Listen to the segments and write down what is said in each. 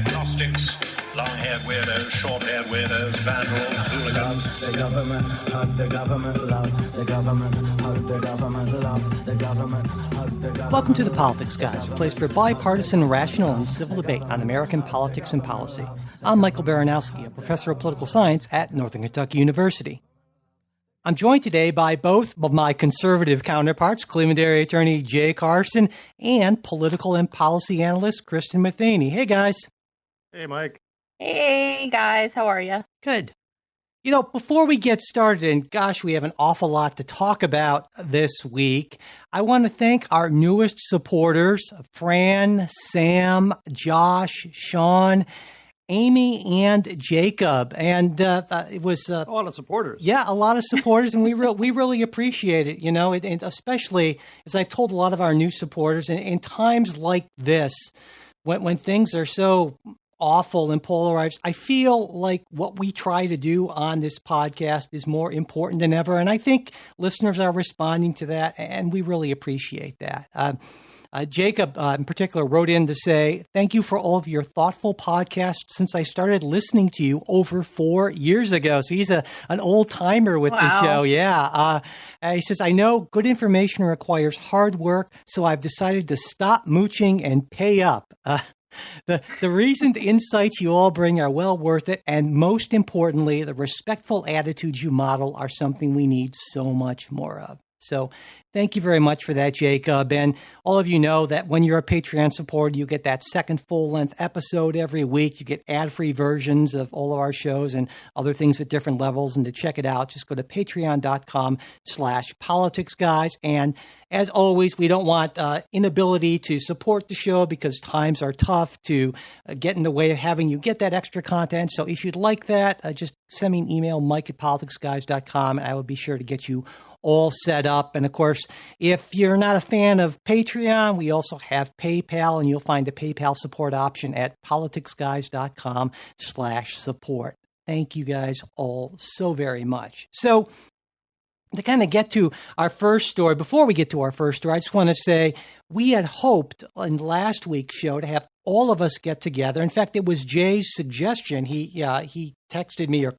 agnostics, long-haired weirdos, short-haired weirdos, vandals, hooligans. The government, hug the government, love the government, hug the government, love the government, hug the government. Welcome to The Politics Guys, a place for bipartisan, rational, and civil debate on American politics and policy. I'm Michael Baranowski, a professor of political science at Northern Kentucky University. I'm joined today by both of my conservative counterparts, Cleveland area attorney Jay Carson and political and policy analyst Kristen Matheny. Hey, guys. Hey, Mike. Hey, guys. How are you? Good. You know, before we get started, and gosh, we have an awful lot to talk about this week, I want to thank our newest supporters, Fran, Sam, Josh, Sean, Amy, and Jacob. And it was A lot of supporters. Yeah, a lot of supporters, and we really appreciate it, you know, and especially, as I've told a lot of our new supporters, in times like this, when things are so awful and polarized, I feel like what we try to do on this podcast is more important than ever, and I think listeners are responding to that, and we really appreciate that. Jacob, in particular, wrote in to say, thank you for all of your thoughtful podcasts since I started listening to you over 4 years ago. So he's an old timer with the show. Yeah. He says, I know good information requires hard work, so I've decided to stop mooching and pay up. The recent insights you all bring are well worth it. And most importantly, the respectful attitudes you model are something we need so much more of. So thank you very much for that, Jacob. And all of you know that when you're a Patreon supporter, you get that second full-length episode every week. You get ad-free versions of all of our shows and other things at different levels. And to check it out, just go to patreon.com/politicsguys. And as always, we don't want inability to support the show because times are tough to get in the way of having you get that extra content. So if you'd like that, just send me an email, mike@politicsguys.com, and I will be sure to get you all set up. And of course, if you're not a fan of Patreon, we also have PayPal, and you'll find a PayPal support option at politicsguys.com/support. Thank you guys all so very much. So to kind of get to our first story, before we get to our first story, I just want to say we had hoped in last week's show to have all of us get together. In fact, it was Jay's suggestion. He texted me or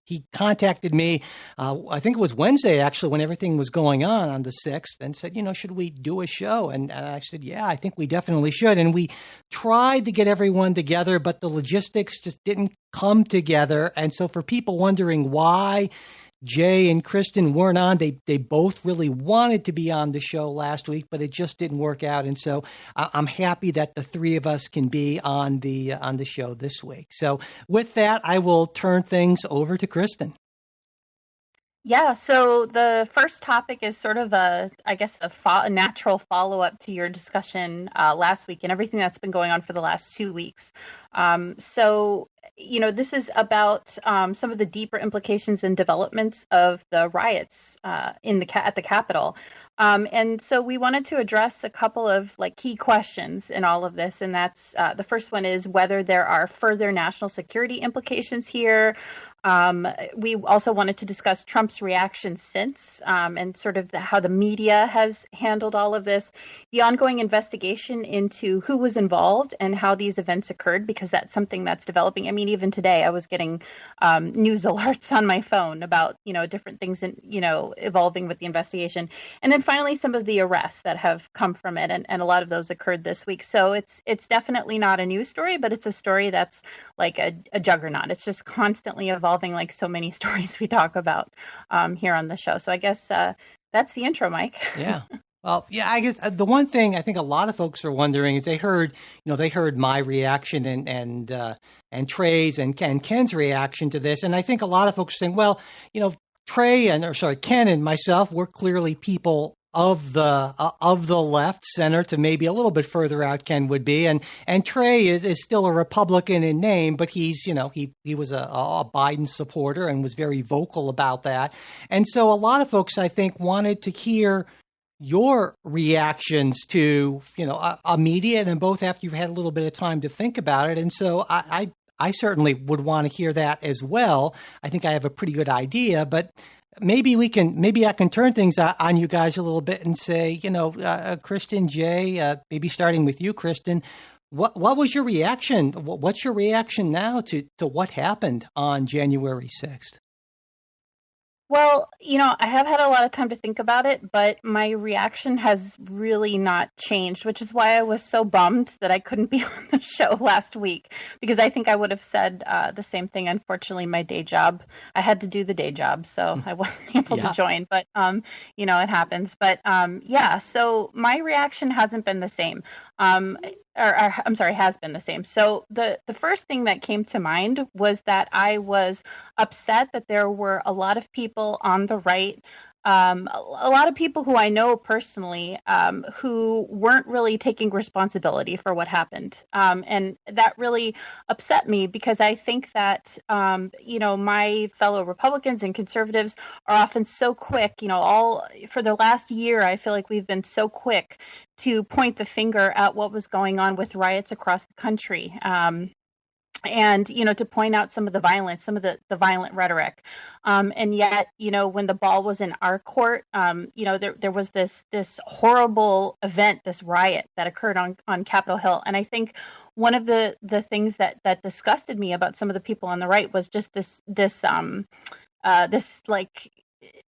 he contacted me, I think it was Wednesday, actually, when everything was going on the 6th, and said, you know, should we do a show? And I said, yeah, I think we definitely should. And we tried to get everyone together, but the logistics just didn't come together. And so for people wondering why Jay and Kristen weren't on, they both really wanted to be on the show last week, but it just didn't work out. And so I'm happy that the three of us can be on the show this week. So with that, I will turn things over to Kristen. Yeah, so the first topic is sort of a natural follow-up to your discussion last week and everything that's been going on for the last 2 weeks. So, you know, this is about some of the deeper implications and developments of the riots at the Capitol. And so we wanted to address a couple of key questions in all of this. And that's the first one is whether there are further national security implications here. We also wanted to discuss Trump's reaction since and sort of how the media has handled all of this, the ongoing investigation into who was involved and how these events occurred, because that's something that's developing. I mean, even today I was getting news alerts on my phone about, you know, different things evolving with the investigation. And then finally, some of the arrests that have come from it. And a lot of those occurred this week. So it's definitely not a news story, but it's a story that's like a juggernaut. It's just constantly evolving, like so many stories we talk about here on the show. So I guess that's the intro, Mike. Yeah. Well, yeah, I guess the one thing I think a lot of folks are wondering is they heard my reaction and Trey's and Ken's reaction to this. And I think a lot of folks are saying, well, you know, Ken and myself, we're clearly people of the left, center to maybe a little bit further out Ken would be. And Trey is still a Republican in name, but he's, you know, he was a Biden supporter and was very vocal about that. And so a lot of folks, I think, wanted to hear your reactions to, you know, immediate and both after you've had a little bit of time to think about it. And so I certainly would want to hear that as well. I think I have a pretty good idea, but maybe I can turn things on you guys a little bit and say, you know, Kristen, Jay, maybe starting with you, Kristen, What was your reaction? What's your reaction now to what happened on January 6th? Well, I have had a lot of time to think about it, but my reaction has really not changed, which is why I was so bummed that I couldn't be on the show last week, because I think I would have said the same thing. Unfortunately, my day job, I had to do the day job, so I wasn't able to join, but, it happens. But yeah, so my reaction hasn't been the same. I'm sorry, has been the same. So the first thing that came to mind was that I was upset that there were a lot of people on the right, a lot of people who I know personally, who weren't really taking responsibility for what happened. And that really upset me, because I think that, my fellow Republicans and conservatives are often so quick, all for the last year, I feel like we've been so quick to point the finger at what was going on with riots across the country. And, to point out some of the violence, some of the violent rhetoric. And yet, when the ball was in our court, there was this horrible event, this riot that occurred on Capitol Hill. And I think one of the things that disgusted me about some of the people on the right was just this like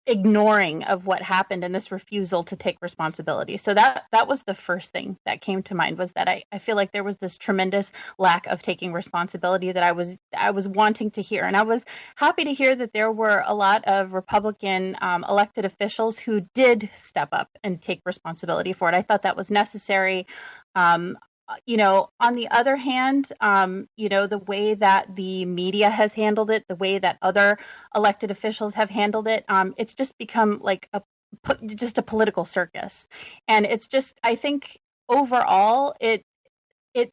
ignoring of what happened and this refusal to take responsibility. So that was the first thing that came to mind, was that I feel like there was this tremendous lack of taking responsibility that I was wanting to hear. And I was happy to hear that there were a lot of Republican elected officials who did step up and take responsibility for it. I thought that was necessary. On the other hand, the way that the media has handled it, the way that other elected officials have handled it, it's just become like just a political circus. And it's just, I think overall, it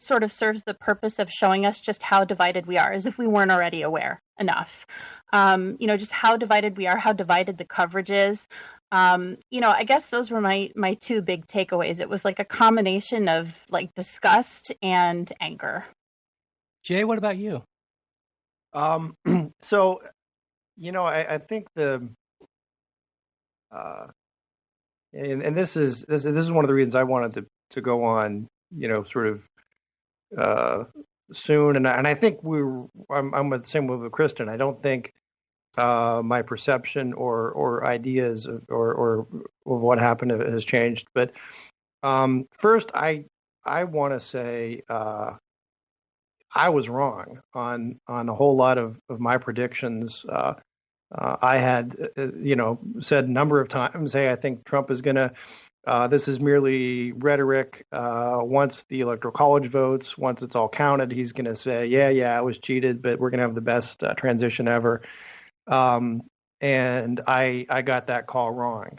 sort of serves the purpose of showing us just how divided we are, as if we weren't already aware enough. Just how divided we are, how divided the coverage is. I guess those were my two big takeaways. It was like a combination of like disgust and anger. Jay, what about you? So, I think and this is one of the reasons I wanted to go on, sort of soon. And I think I'm the same with Kristen. I don't think my perception or ideas or of what happened has changed. But first, I want to say I was wrong on a whole lot of my predictions. I had said a number of times, hey, I think Trump is going to. This is merely rhetoric. Once the Electoral College votes, once it's all counted, he's going to say, yeah, I was cheated, but we're going to have the best transition ever. And I got that call wrong.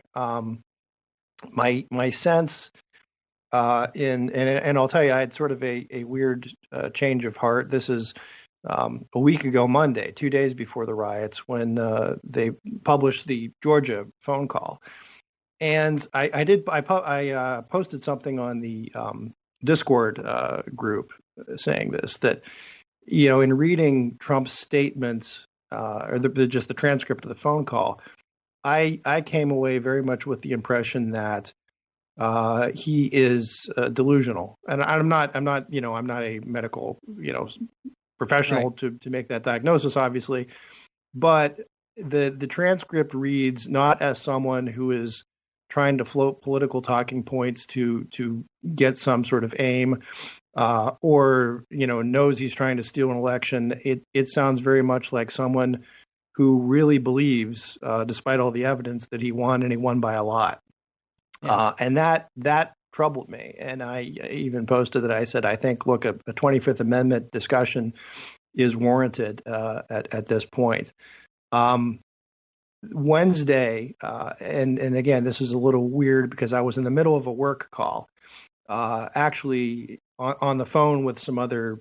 My sense, and I'll tell you, I had sort of a weird change of heart. This is a week ago Monday, 2 days before the riots, when they published the Georgia phone call. And I posted something on the Discord group saying this, that, in reading Trump's statements, or just the transcript of the phone call, I came away very much with the impression that he is delusional. And I'm not a medical, professional to make that diagnosis, obviously, but the transcript reads not as someone who is trying to float political talking points to get some sort of aim, or knows he's trying to steal an election. It sounds very much like someone who really believes, despite all the evidence, that he won, and he won by a lot. Yeah. And that troubled me. And I even posted that. I said, I think, look, a 25th Amendment discussion is warranted at this point. Wednesday, and again, this is a little weird because I was in the middle of a work call, actually on the phone with some other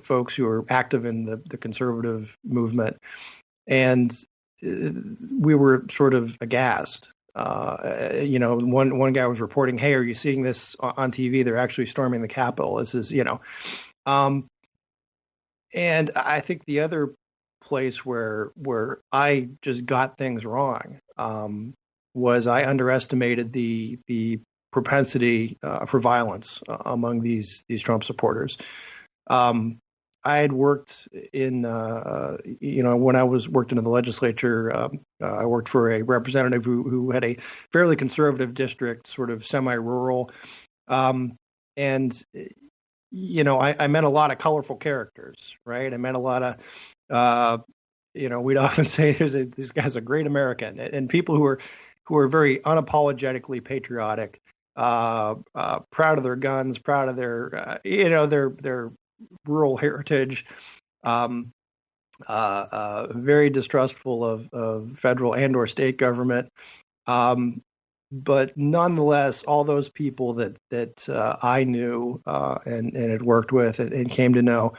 folks who are active in the conservative movement, and we were sort of aghast. One guy was reporting, "Hey, are you seeing this on TV? They're actually storming the Capitol." This is, and I think the other place where I just got things wrong was I underestimated the propensity for violence among these Trump supporters. I had worked in, when I worked in the legislature, I worked for a representative who had a fairly conservative district, sort of semi-rural, and I met a lot of colorful characters, right? I met a lot of, we'd often say this guy's a great American, and people who are very unapologetically patriotic, proud of their guns, proud of their rural heritage, very distrustful of federal and/or state government. But nonetheless, all those people that I knew and had worked with and came to know,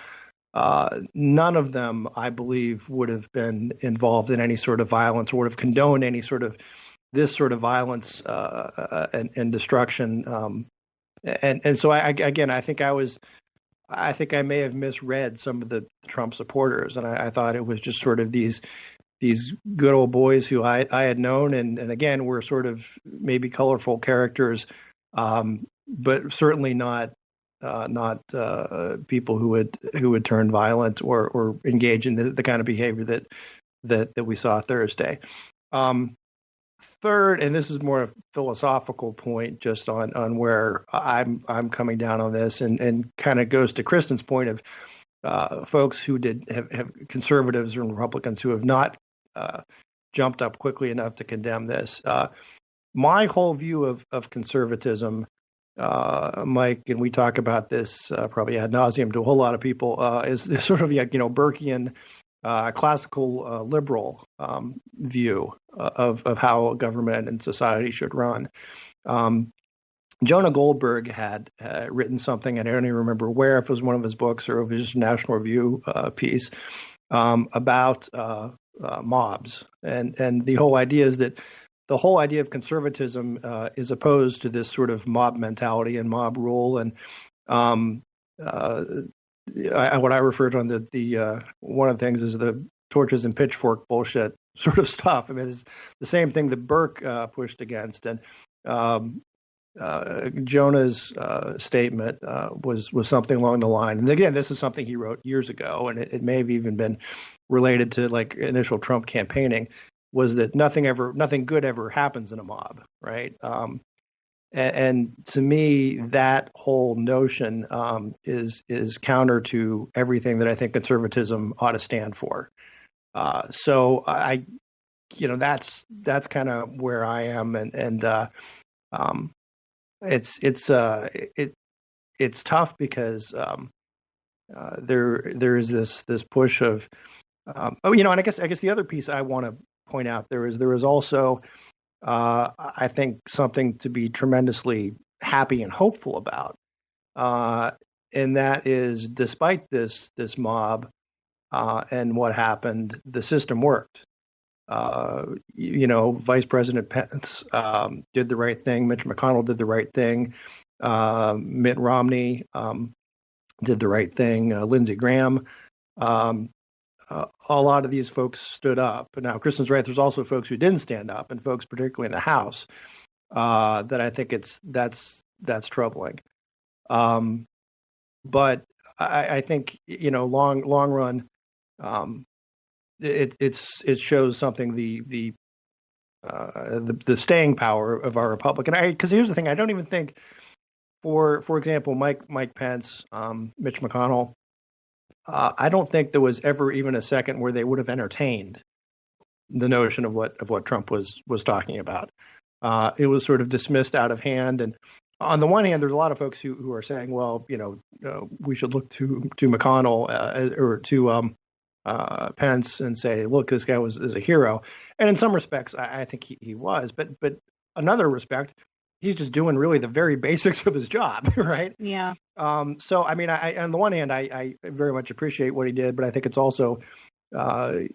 none of them, I believe, would have been involved in any sort of violence or would have condoned any sort of this sort of violence and destruction. And so I think I may have misread some of the Trump supporters, and I thought it was just sort of these good old boys who I had known, and again were sort of maybe colorful characters, but certainly not people who would turn violent or engage in the kind of behavior that we saw Thursday. Third, and this is more a philosophical point, just on where I'm coming down on this, and kind of goes to Kristen's point of folks who have conservatives and Republicans who have not jumped up quickly enough to condemn this. My whole view of conservatism, Mike, and we talk about this probably ad nauseum to a whole lot of people, is sort of Burkean. Classical liberal view of how government and society should run. Jonah Goldberg had written something, and I don't even remember where, if it was one of his books or if it was just a National Review piece, about mobs. And the whole idea is that the whole idea of conservatism is opposed to this sort of mob mentality and mob rule. And what I refer to on the one of the things is the torches and pitchfork bullshit sort of stuff. I mean, it's the same thing that Burke pushed against, and Jonah's statement was something along the line. And again, this is something he wrote years ago, and it may have even been related to like initial Trump campaigning. Was that nothing good ever happens in a mob, right? And to me, that whole notion is counter to everything that I think conservatism ought to stand for. So that's kind of where I am, and it's tough because there is this push of and I guess the other piece I want to point out there is also. I think something to be tremendously happy and hopeful about, and that is, despite this mob and what happened, the system worked. Vice President Pence did the right thing. Mitch McConnell did the right thing. Mitt Romney did the right thing. Lindsey Graham. A lot of these folks stood up. Now, Kristen's right. There's also folks who didn't stand up, and folks, particularly in the House, that I think that's troubling. But I think long run, it shows something the staying power of our republic. And because here's the thing, I don't even think, for example, Mike Pence, Mitch McConnell. I don't think there was ever even a second where they would have entertained the notion of what Trump was talking about. It was sort of dismissed out of hand. And on the one hand, there's a lot of folks who are saying, well, we should look to McConnell or to Pence and say, look, this guy is a hero. And in some respects, I think he was. But another respect, he's just doing really the very basics of his job, right? Yeah. So, I mean, on the one hand, I very much appreciate what he did, but I think it's also, they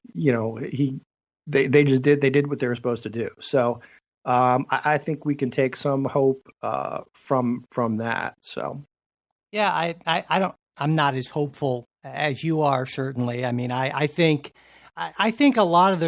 did what they were supposed to do. So, I think we can take some hope from that. So, yeah, I'm not as hopeful as you are, certainly. I mean, I think I think a lot of the,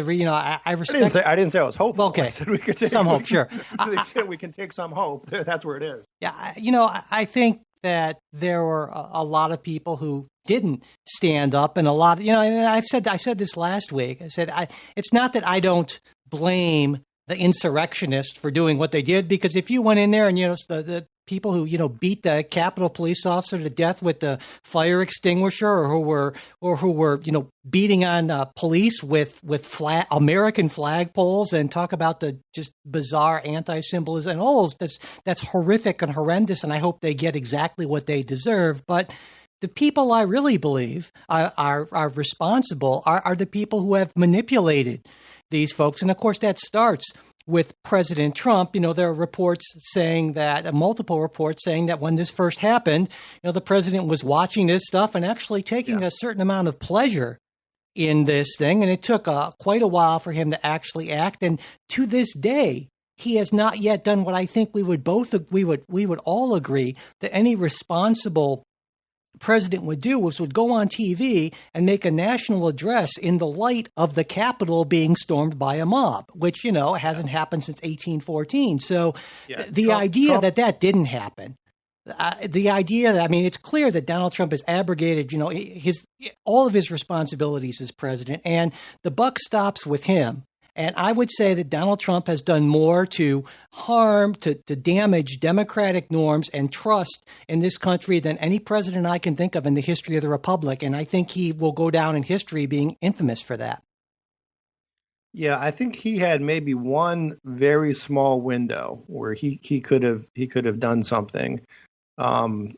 I respect. I didn't say I was hopeful. Okay. I said we could take some hope, sure. They said we can take some hope. That's where it is. Yeah, I think that there were a lot of people who didn't stand up, and a lot, and I said this last week. I said, it's not that I don't blame the insurrectionists for doing what they did, because if you went in there and, the people who, beat the Capitol police officer to death with the fire extinguisher, or who were, beating on police with American flagpoles, and talk about the just bizarre anti-symbolism and all those, that's horrific and horrendous. And I hope they get exactly what they deserve. But the people I really believe are responsible are the people who have manipulated these folks. And of course, that starts with President Trump. There are reports saying that, multiple reports saying that when this first happened, the president was watching this stuff and actually taking a certain amount of pleasure in this thing. And it took quite a while for him to actually act. And to this day, he has not yet done what I think we would all agree that any responsible president would do, would go on TV and make a national address in the light of the Capitol being stormed by a mob, which, hasn't happened since 1814. So the idea that didn't happen, the idea that, it's clear that Donald Trump has abrogated, all of his responsibilities as president, and the buck stops with him. And I would say that Donald Trump has done more to harm, to damage democratic norms and trust in this country than any president I can think of in the history of the republic. And I think he will go down in history being infamous for that. Yeah, I think he had maybe one very small window where he could have done something, and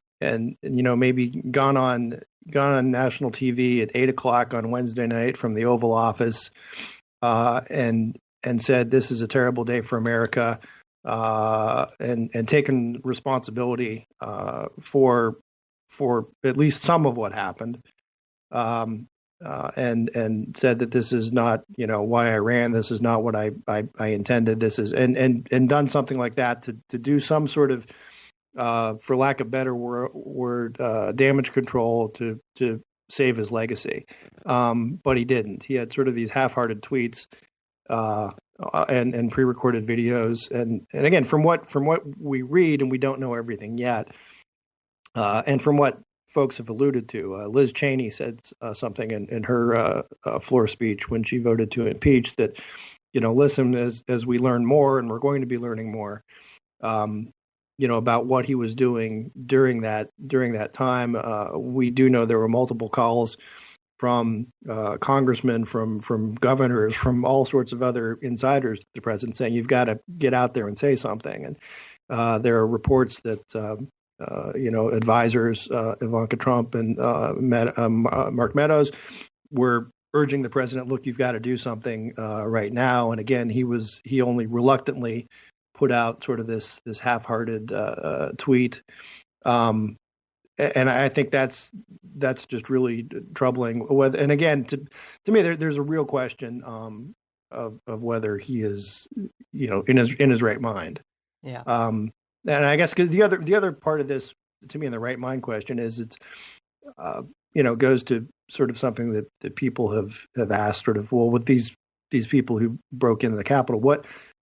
maybe gone on national TV at 8:00 on Wednesday night from the Oval Office. And said, this is a terrible day for America, and taken responsibility for at least some of what happened, and said that this is not why I ran. This is not what I intended. This is and done something like that to do some sort of, for lack of a better word, damage control to save his legacy. But he didn't. He had sort of these half-hearted tweets and pre-recorded videos. And again, from what we read, and we don't know everything yet, and from what folks have alluded to, Liz Cheney said something in her floor speech when she voted to impeach that, listen, as we learn more, and we're going to be learning more, about what he was doing during that time. We do know there were multiple calls from congressmen, from governors, from all sorts of other insiders to the president saying, you've got to get out there and say something. And there are reports that, advisors, Ivanka Trump and Mark Meadows, were urging the president, look, you've got to do something right now. And again, he only reluctantly put out sort of this half-hearted tweet, and I think that's just really troubling. And again, to me, there's a real question of whether he is, in his right mind. Yeah. And I guess because the other part of this, to me, in the right mind question is it's goes to sort of something that people have asked, sort of, well, with these people who broke into the Capitol,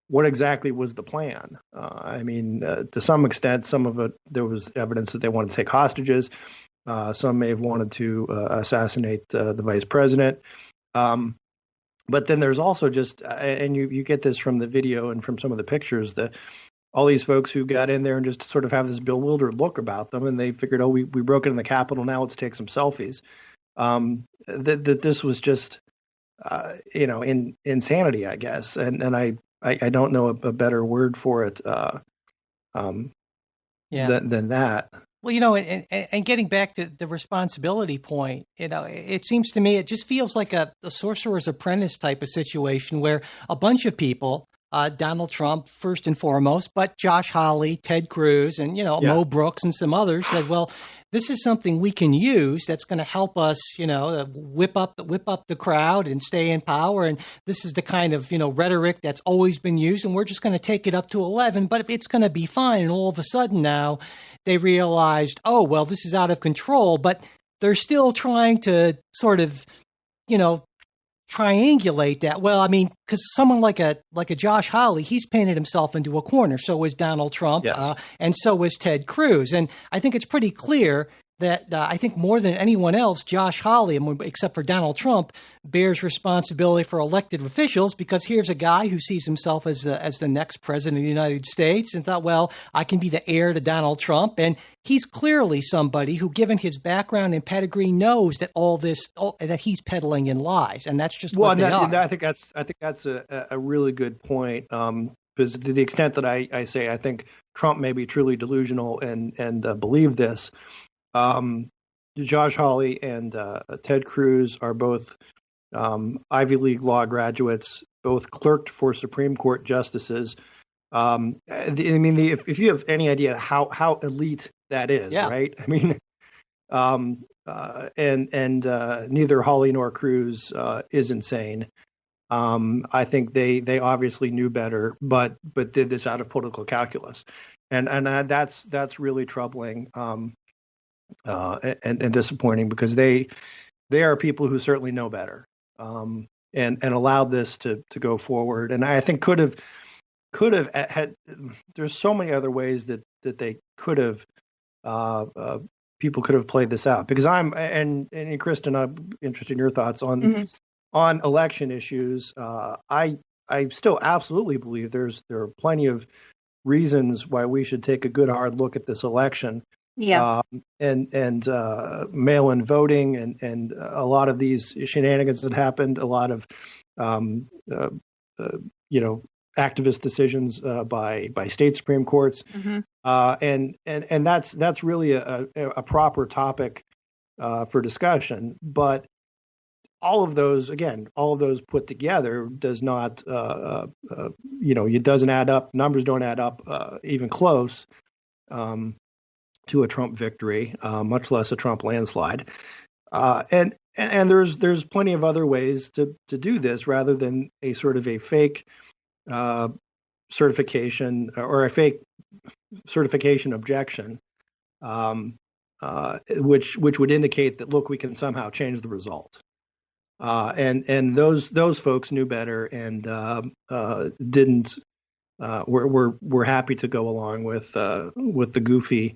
what exactly was the plan? To some extent, some of it, there was evidence that they wanted to take hostages. Some may have wanted to assassinate the vice president. But then there's also just, and you get this from the video and from some of the pictures, that all these folks who got in there and just sort of have this bewildered look about them, and they figured, oh, we broke into the Capitol, now let's take some selfies. That this was just, insanity, I guess. And I don't know a better word for it than that. Well, and getting back to the responsibility point, it seems to me it just feels like a Sorcerer's Apprentice type of situation where a bunch of people, Donald Trump first and foremost, but Josh Hawley, Ted Cruz, and Mo Brooks and some others said, well, this is something we can use that's going to help us, whip up the crowd and stay in power. And this is the kind of, rhetoric that's always been used. And we're just going to take it up to 11, but it's going to be fine. And all of a sudden now they realized, oh, well, this is out of control, but they're still trying to sort of, triangulate that. Well, I mean, because someone like a Josh Hawley, he's painted himself into a corner. So is Donald Trump, Yes. and so is Ted Cruz. And I think it's pretty clear that I think more than anyone else, Josh Hawley, except for Donald Trump, bears responsibility for elected officials, because here's a guy who sees himself as the next president of the United States and thought, well, I can be the heir to Donald Trump. And he's clearly somebody who, given his background and pedigree, knows that that he's peddling in lies. And that's just what they are. I think that's a really good point. Because to the extent that I say I think Trump may be truly delusional and believe this, Josh Hawley and Ted Cruz are both Ivy League law graduates, both clerked for Supreme Court justices. If you have any idea how elite that is, right? I mean, neither Hawley nor Cruz is insane. I think they obviously knew better, but did this out of political calculus, and that's really troubling. And disappointing, because they are people who certainly know better, and allowed this to go forward. And I think could have had. There's so many other ways that they could have. People could have played this out, because and Kristen, I'm interested in your thoughts on election issues. I still absolutely believe there are plenty of reasons why we should take a good hard look at this election. Yeah. And mail-in voting and a lot of these shenanigans that happened, a lot of activist decisions by state Supreme Courts, and that's really a proper topic for discussion. But all of those put together does not, it doesn't add up. Numbers don't add up even close. To a Trump victory, much less a Trump landslide, and there's plenty of other ways to do this rather than a sort of a fake certification or a fake certification objection, which would indicate that, look, we can somehow change the result, and those folks knew better and didn't. We're happy to go along with the goofy,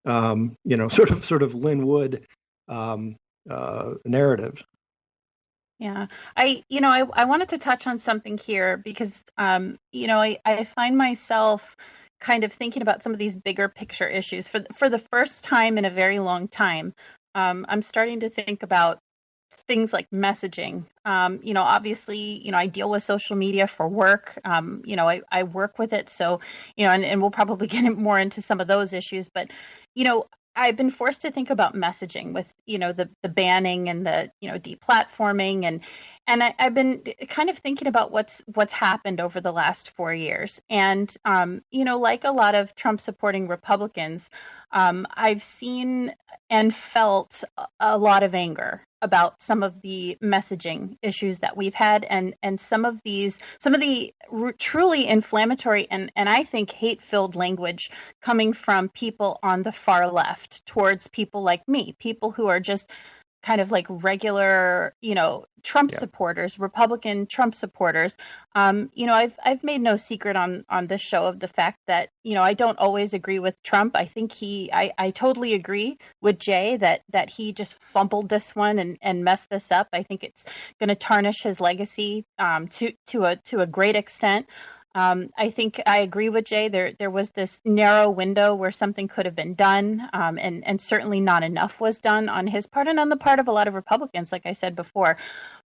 sort of Lin Wood narrative. Yeah, I wanted to touch on something here because I find myself kind of thinking about some of these bigger picture issues for the first time in a very long time. I'm starting to think about things like messaging. Obviously, I deal with social media for work. I work with it. So, and we'll probably get more into some of those issues. But, I've been forced to think about messaging with, the banning and the, deplatforming. And I've been kind of thinking about what's happened over the last 4 years. And, like a lot of Trump supporting Republicans, I've seen and felt a lot of anger about some of the messaging issues that we've had and some of the truly inflammatory and I think hate-filled language coming from people on the far left towards people like me, people who are just kind of like regular, Trump supporters, Republican Trump supporters. I've made no secret on this show of the fact that, I don't always agree with Trump. I think I totally agree with Jay that he just fumbled this one and messed this up. I think it's going to tarnish his legacy to a great extent. I think I agree with Jay. There was this narrow window where something could have been done, and certainly not enough was done on his part and on the part of a lot of Republicans, like I said before.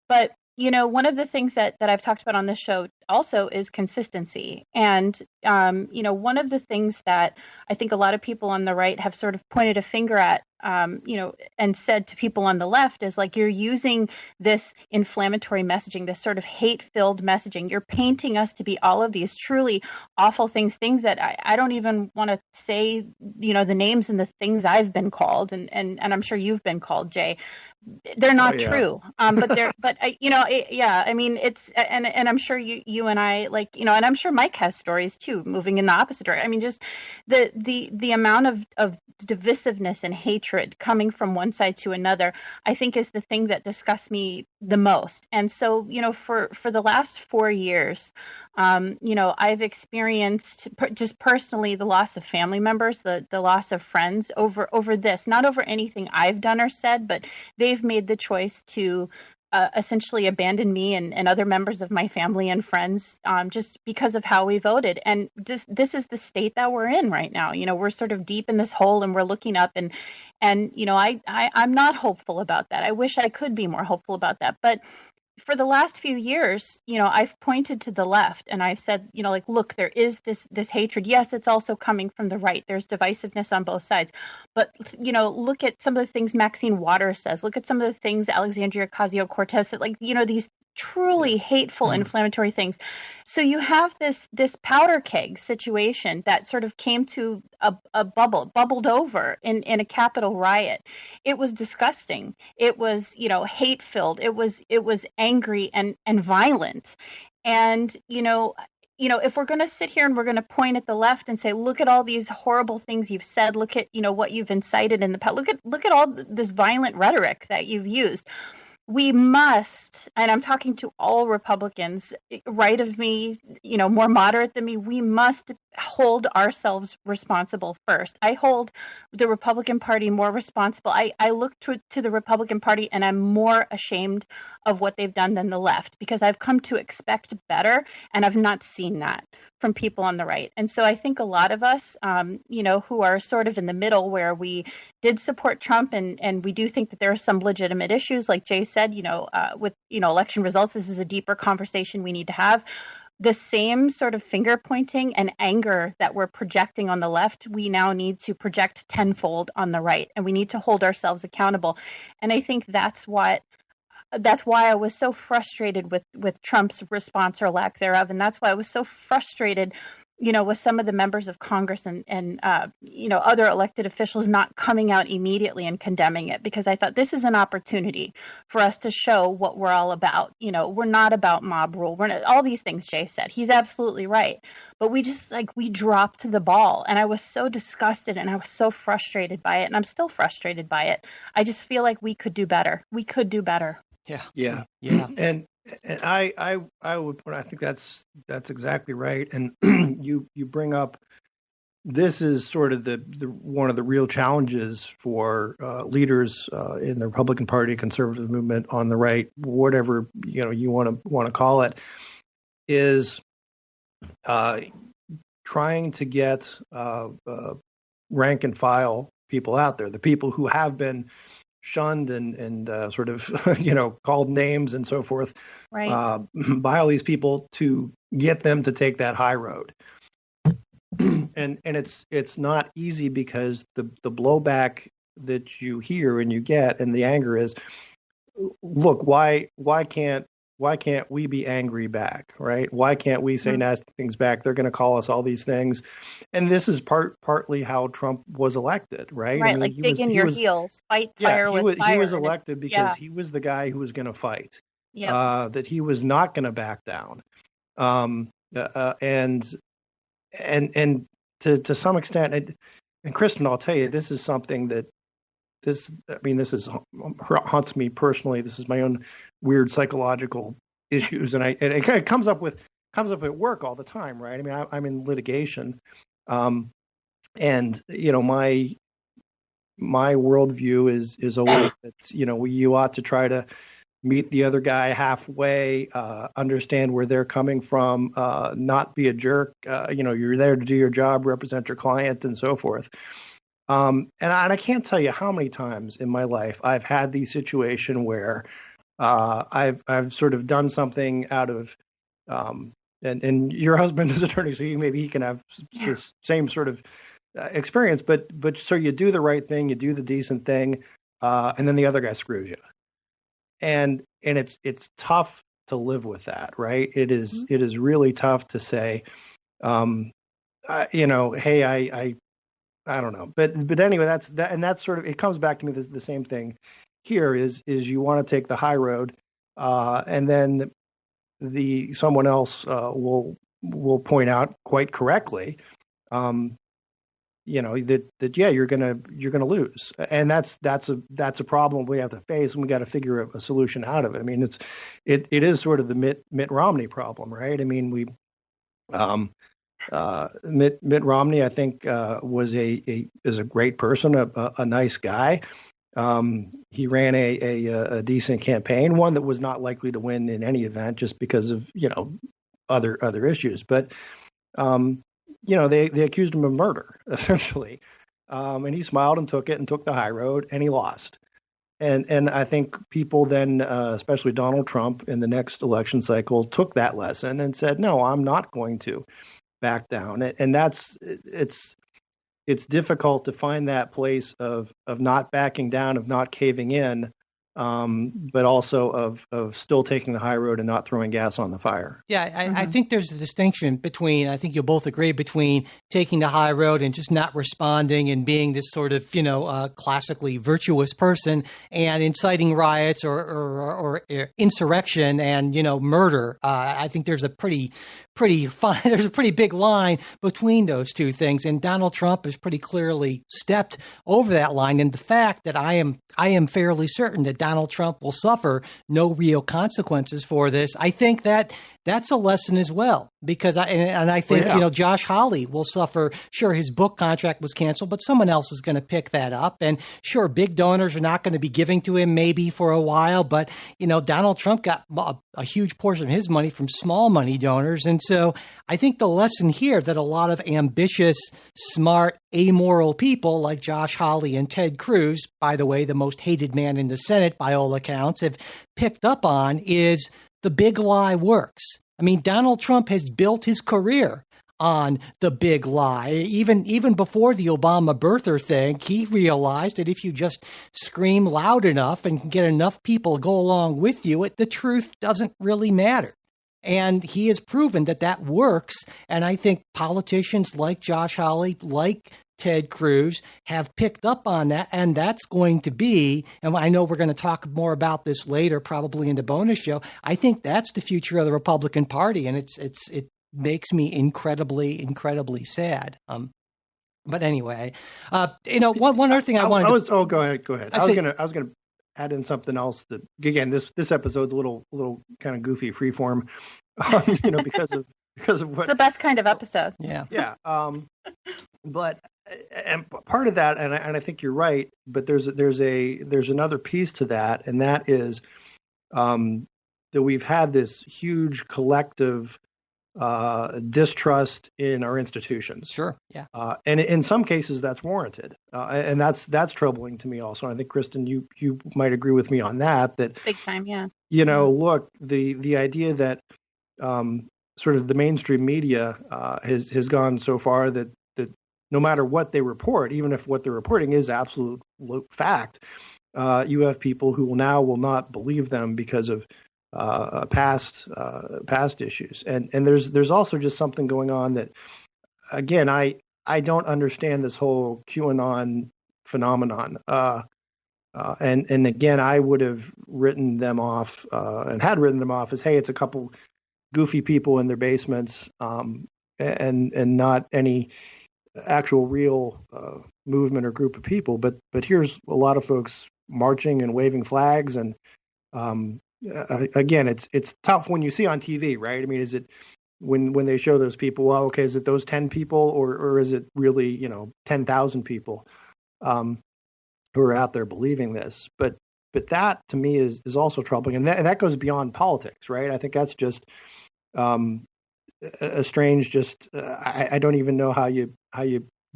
But, one of the things that I've talked about on this show also is consistency. And, one of the things that I think a lot of people on the right have sort of pointed a finger at, and said to people on the left is like, you're using this inflammatory messaging, this sort of hate-filled messaging. You're painting us to be all of these truly awful things that I don't even want to say, the names and the things I've been called. And I'm sure you've been called, Jay. they're not Oh, yeah. true. Yeah, I mean, it's, and I'm sure you and I, like, and I'm sure Mike has stories too, moving in the opposite direction. I mean, just the amount of divisiveness and hatred coming from one side to another, I think is the thing that disgusts me the most. And so, for the last 4 years, I've experienced just personally the loss of family members, the loss of friends over this, not over anything I've done or said, but they've made the choice to essentially abandon me and other members of my family and friends, just because of how we voted. And just, this is the state that we're in right now. We're sort of deep in this hole, and we're looking up, and I'm not hopeful about that. I wish I could be more hopeful about that. But for the last few years, I've pointed to the left, and I've said, like, look, there is this hatred. Yes, it's also coming from the right. There's divisiveness on both sides. But, look at some of the things Maxine Waters says. Look at some of the things Alexandria Ocasio-Cortez said, like, these truly hateful, inflammatory things. So you have this powder keg situation that sort of came to a bubbled over in a Capitol riot. It was disgusting. It was, hate filled. It was angry and violent. And, if we're going to sit here and we're going to point at the left and say, look at all these horrible things you've said, look at, what you've incited in the past, look at all this violent rhetoric that you've used. We must, and I'm talking to all Republicans, right of me, more moderate than me, we must hold ourselves responsible first. I hold the Republican Party more responsible. I look to the Republican Party, and I'm more ashamed of what they've done than the left, because I've come to expect better, and I've not seen that from people on the right. And so I think a lot of us, who are sort of in the middle, where we did support Trump, and we do think that there are some legitimate issues, like Jay said, with, election results, this is a deeper conversation we need to have. The same sort of finger pointing and anger that we're projecting on the left, we now need to project tenfold on the right, and we need to hold ourselves accountable. And I think that's why I was so frustrated with Trump's response or lack thereof. And that's why I was so frustrated, with some of the members of Congress and other elected officials not coming out immediately and condemning it, because I thought this is an opportunity for us to show what we're all about. We're not about mob rule. We're not, all these things Jay said. He's absolutely right. But we dropped the ball, and I was so disgusted, and I was so frustrated by it, and I'm still frustrated by it. I just feel like we could do better. We could do better. Yeah. And I think that's exactly right. And you bring up, this is sort of the one of the real challenges for leaders in the Republican Party, conservative movement, on the right, whatever you want to call it, is trying to get rank and file people out there, the people who have been shunned and sort of called names and so forth, right, by all these people, to get them to take that high road. And it's not easy, because the blowback that you hear and you get, and the anger is, look, why can't we be angry back, right? Why can't we say nasty things back? They're going to call us all these things. And this is partly how Trump was elected, right? Right, like dig in your heels, fight fire with fire. He was elected because he was the guy who was going to fight, that he was not going to back down. And to some extent, and Kristen, I'll tell you, this is something that this haunts me personally. This is my own weird psychological issues, and it kind of comes up at work all the time, right? I mean, I'm in litigation, and my worldview is always that you ought to try to meet the other guy halfway, understand where they're coming from, not be a jerk. You're there to do your job, represent your client, and so forth. And I can't tell you how many times in my life I've had the situation where I've sort of done something out of, and your husband is an attorney, so maybe he can have the same sort of experience. But so you do the right thing, you do the decent thing, and then the other guy screws you, and it's tough to live with that, right? It is really tough to say, hey, I don't know, but anyway, that's sort of, it comes back to me the same thing here is you want to take the high road, and then someone else will point out quite correctly, that yeah, you're gonna lose, and that's a problem we have to face, and we got to figure a solution out of it. I mean, it is sort of the Mitt Romney problem, right? I mean, Mitt Romney, I think, is a great person, a nice guy. He ran a decent campaign, one that was not likely to win in any event, just because of other issues. But they accused him of murder, essentially, and he smiled and took it and took the high road, and he lost. And I think people then, especially Donald Trump, in the next election cycle, took that lesson and said, "No, I'm not going to back down." And it's difficult to find that place of not backing down, of not caving in, but also of still taking the high road and not throwing gas on the fire. Yeah, I think there's a distinction between, I think you'll both agree, between taking the high road and just not responding and being this sort of, classically virtuous person, and inciting riots or insurrection and, murder. I think there's a pretty fine, there's a pretty big line between those two things. And Donald Trump has pretty clearly stepped over that line. And the fact that I am fairly certain that Donald Trump will suffer no real consequences for this, I think that's a lesson as well, because I think, Josh Hawley will suffer. Sure, his book contract was canceled, but someone else is going to pick that up. And sure, big donors are not going to be giving to him maybe for a while, but, Donald Trump got a huge portion of his money from small money donors. And so I think the lesson here that a lot of ambitious, smart, amoral people like Josh Hawley and Ted Cruz, by the way, the most hated man in the Senate by all accounts, have picked up on is the big lie works. I mean, Donald Trump has built his career on the big lie. Even before the Obama birther thing, he realized that if you just scream loud enough and get enough people to go along with you, the truth doesn't really matter. And he has proven that works. And I think politicians like Josh Hawley, like Ted Cruz, have picked up on that, and that's going to be, and I know we're going to talk more about this later, probably in the bonus show. I think that's the future of the Republican Party, and it makes me incredibly sad. But anyway, one other thing I wanted. Go ahead. I was gonna add in something else that, again, this episode's a little kind of goofy, freeform, because of what. It's the best kind of episode. Yeah. But and part of that, and I think you're right, but there's another piece to that, and that is that we've had this huge collective distrust in our institutions. Sure. Yeah. And in some cases that's warranted. And that's troubling to me also. And I think, Kristen, you might agree with me on that big time. Yeah. Look, the idea that sort of the mainstream media has gone so far that no matter what they report, even if what they're reporting is absolute fact, you have people who will not believe them because of past issues, and there's also just something going on that, again, I don't understand this whole QAnon phenomenon, and again, I would have written them off and had written them off as, hey, it's a couple goofy people in their basements, and not any actual real movement or group of people, but here's a lot of folks marching and waving flags, and again, it's tough when you see on TV, right? I mean, is it when they show those people? Well, okay, is it those 10 people, or is it really 10,000 people who are out there believing this? But that to me is also troubling, and that goes beyond politics, right? I think that's just a strange. I don't even know how you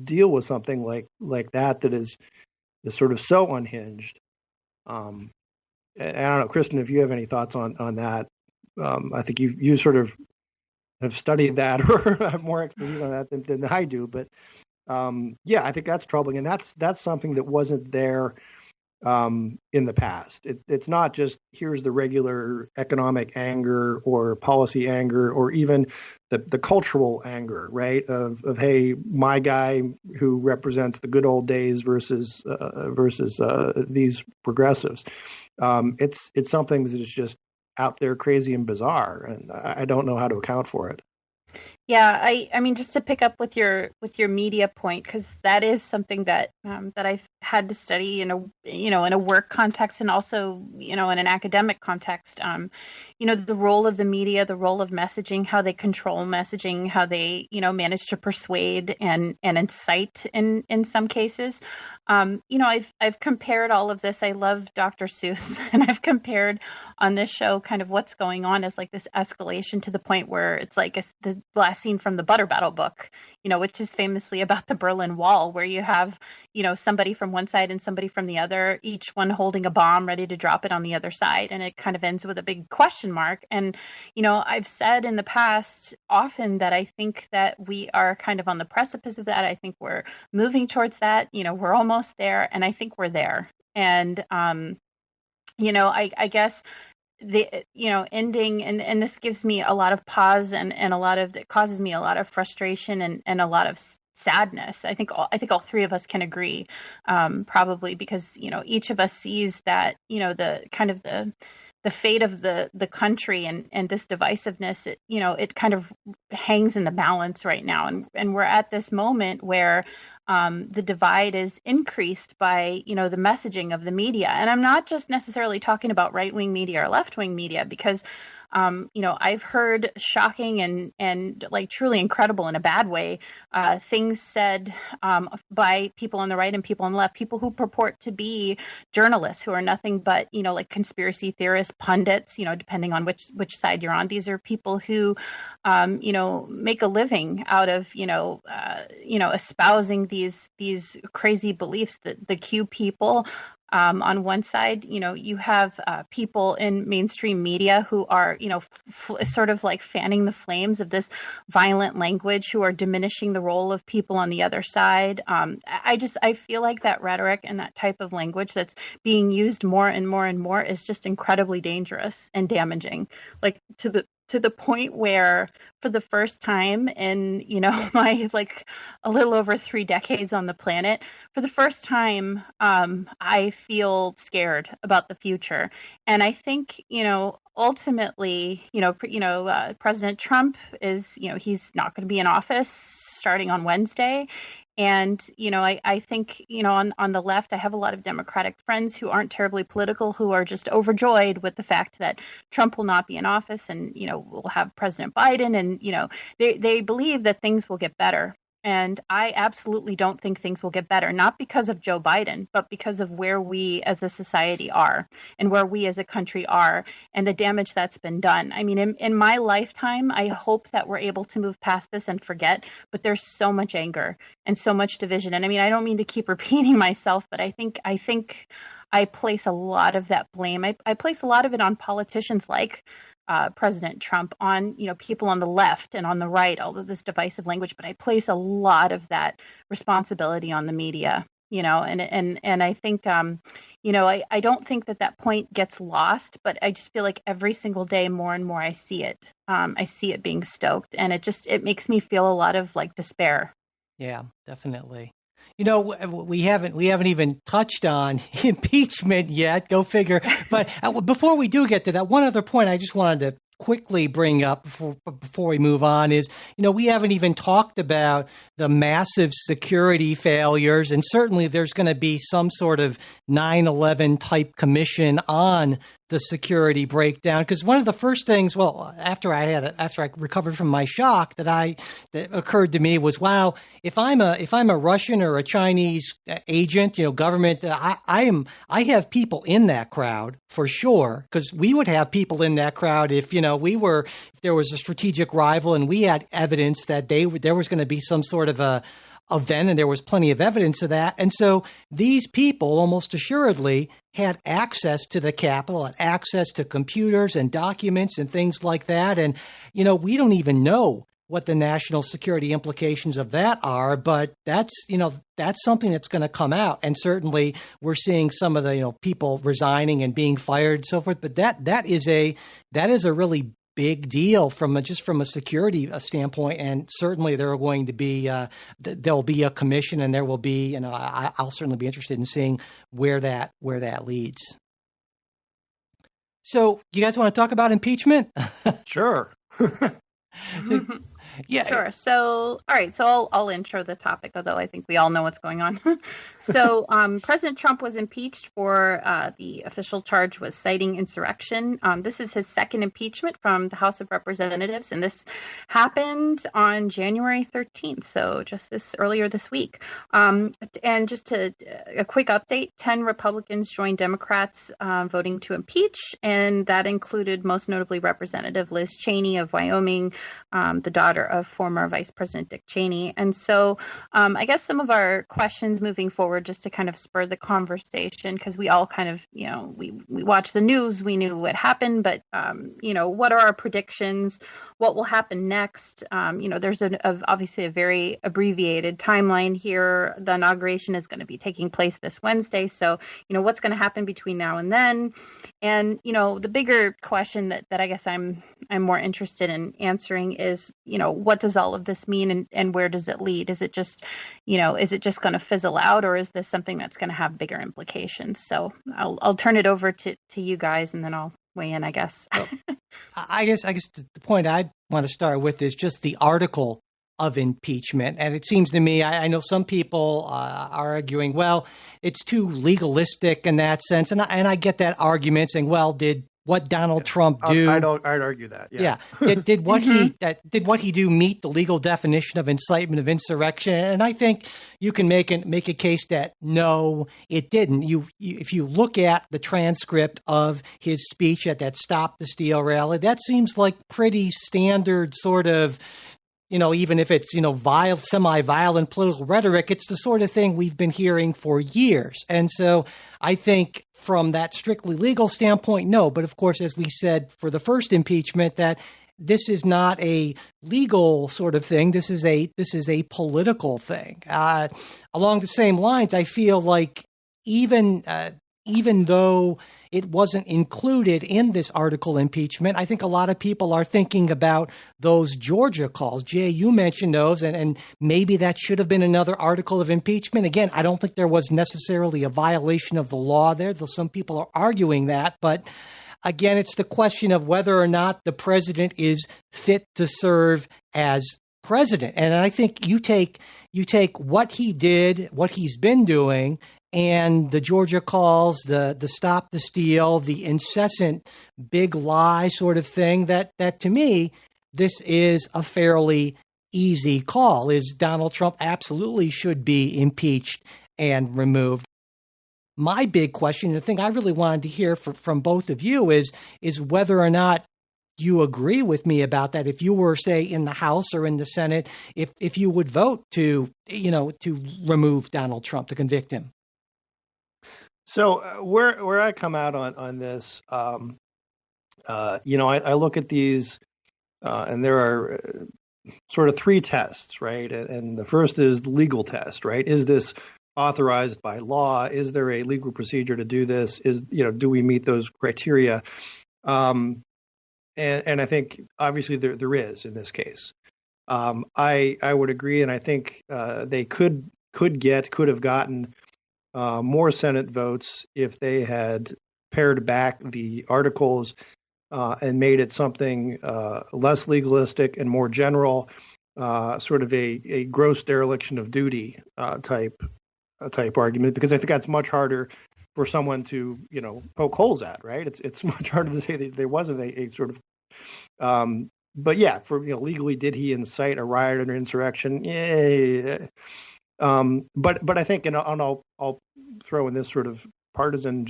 deal with something like that is sort of so unhinged. And I don't know, Kristen, if you have any thoughts on that. I think you sort of have studied that or have more expertise on that than I do. But I think that's troubling, and that's something that wasn't there in the past. It's not just here's the regular economic anger or policy anger or even the cultural anger, right? Of hey, my guy who represents the good old days versus these progressives. It's something that is just out there, crazy and bizarre, and I don't know how to account for it. Yeah, I mean, just to pick up with your media point, because that is something that that I've had to study in a work context and also in an academic context. The role of the media, the role of messaging, how they control messaging, how they manage to persuade and incite in some cases. I've compared all of this. I love Dr. Seuss, and I've compared on this show kind of what's going on as like this escalation to the point where it's like the last scene from the Butter Battle book, which is famously about the Berlin Wall, where you have, somebody from one side and somebody from the other, each one holding a bomb ready to drop it on the other side. And it kind of ends with a big question mark. And, I've said in the past often that I think that we are kind of on the precipice of that. I think we're moving towards that. We're almost there. And I think we're there. And, I guess the ending and this gives me a lot of pause and it causes me a lot of frustration and a lot of sadness. I think all three of us can agree, probably because each of us sees that the kind of the fate of the country and this divisiveness, it kind of hangs in the balance right now, and we're at this moment where the divide is increased by the messaging of the media. And I'm not just necessarily talking about right-wing media or left-wing media, because I've heard shocking and like truly incredible in a bad way things said by people on the right and people on the left, people who purport to be journalists who are nothing but like conspiracy theorists, pundits, depending on which side you're on. These are people who make a living out of espousing these crazy beliefs. That the Q people. On one side, you have people in mainstream media who are, sort of like fanning the flames of this violent language, who are diminishing the role of people on the other side. I feel like that rhetoric and that type of language that's being used more and more and more is just incredibly dangerous and damaging, like to the point where for the first time in, my like a little over 3 decades on the planet, for the first time, I feel scared about the future. And I think, ultimately, President Trump is, he's not going to be in office starting on Wednesday. And, I think, on the left, I have a lot of Democratic friends who aren't terribly political, who are just overjoyed with the fact that Trump will not be in office and, we'll have President Biden. And, they believe that things will get better. And I absolutely don't think things will get better, not because of Joe Biden, but because of where we as a society are and where we as a country are and the damage that's been done. I mean, in my lifetime, I hope that we're able to move past this and forget, but there's so much anger and so much division. And I mean, I don't mean to keep repeating myself, but I think I place a lot of that blame. I place a lot of it on politicians like President Trump, on people on the left and on the right, all of this divisive language, but I place a lot of that responsibility on the media, and I think I don't think that point gets lost, but I just feel like every single day more and more I see it being stoked, and it makes me feel a lot of like despair. Yeah, definitely. We haven't even touched on impeachment yet. Go figure. But before we do get to that, one other point I just wanted to quickly bring up before we move on is, we haven't even talked about the massive security failures, and certainly there's going to be some sort of 9/11 type commission on the security breakdown. Because one of the first things, after I recovered from my shock, that occurred to me was, wow, if I'm a Russian or a Chinese agent, government, I have people in that crowd for sure, because we would have people in that crowd if there was a strategic rival and we had evidence that there was going to be some sort of a event, and there was plenty of evidence of that. And so these people almost assuredly had access to the Capitol, had access to computers and documents and things like that. And, we don't even know what the national security implications of that are, but that's something that's going to come out. And certainly we're seeing some of the, people resigning and being fired and so forth. But that is a really big deal from a security standpoint. And certainly there are going to be, there'll be a commission, and there will be, I'll certainly be interested in seeing where that leads. So you guys want to talk about impeachment? Sure. Yeah. Sure. So, all right. So I'll intro the topic, although I think we all know what's going on. So President Trump was impeached for the official charge was citing insurrection. This is his second impeachment from the House of Representatives, and this happened on January 13th. So just earlier this week. And just a quick update, 10 Republicans joined Democrats voting to impeach, and that included most notably Representative Liz Cheney of Wyoming, the daughter of former Vice President Dick Cheney. And so I guess some of our questions moving forward, just to kind of spur the conversation, because we all kind of, we watch the news, we knew what happened, but, what are our predictions? What will happen next? There's obviously a very abbreviated timeline here. The inauguration is going to be taking place this Wednesday. So, what's going to happen between now and then? And, the bigger question that I guess I'm more interested in answering is, what does all of this mean, and where does it lead? Is it just, is it just going to fizzle out, or is this something that's going to have bigger implications? So I'll turn it over to you guys, and then I'll weigh in, I guess. I guess the point I want to start with is just the article of impeachment. And it seems to me, I know some people are arguing, well, it's too legalistic in that sense. And I get that argument, saying, well, did what Donald Trump do? I'd argue that. Yeah. Did what he do meet the legal definition of incitement of insurrection? And I think you can make a case that no, it didn't. If you look at the transcript of his speech at that Stop the Steal rally, that seems like pretty standard sort of, even if it's, semi-violent political rhetoric, it's the sort of thing we've been hearing for years. And so I think from that strictly legal standpoint, no. But of course, as we said for the first impeachment, that this is not a legal sort of thing. This is a political thing. Along the same lines, I feel like even though it wasn't included in this article impeachment, I think a lot of people are thinking about those Georgia calls. Jay, you mentioned those, and maybe that should have been another article of impeachment. Again, I don't think there was necessarily a violation of the law there, though some people are arguing that. But again, it's the question of whether or not the president is fit to serve as president. And I think you take what he did, what he's been doing, and the Georgia calls, the Stop the Steal, the incessant big lie sort of thing, that to me, this is a fairly easy call. Is Donald Trump absolutely should be impeached and removed. My big question, and the thing I really wanted to hear from both of you is whether or not you agree with me about that. If you were, say, in the House or in the Senate, if you would vote to remove Donald Trump, to convict him. So where I come out on this, I look at these, and there are sort of three tests, right? And the first is the legal test, right? Is this authorized by law? Is there a legal procedure to do this? Do we meet those criteria? And I think obviously there is in this case. I would agree, and I think they could have gotten more Senate votes if they had pared back the articles and made it something less legalistic and more general, sort of a gross dereliction of duty type argument, because I think that's much harder for someone to poke holes at, right? It's much harder to say that there wasn't a sort of but yeah, for legally, did he incite a riot or insurrection? Yeah. But I think, and I'll throw in this sort of partisan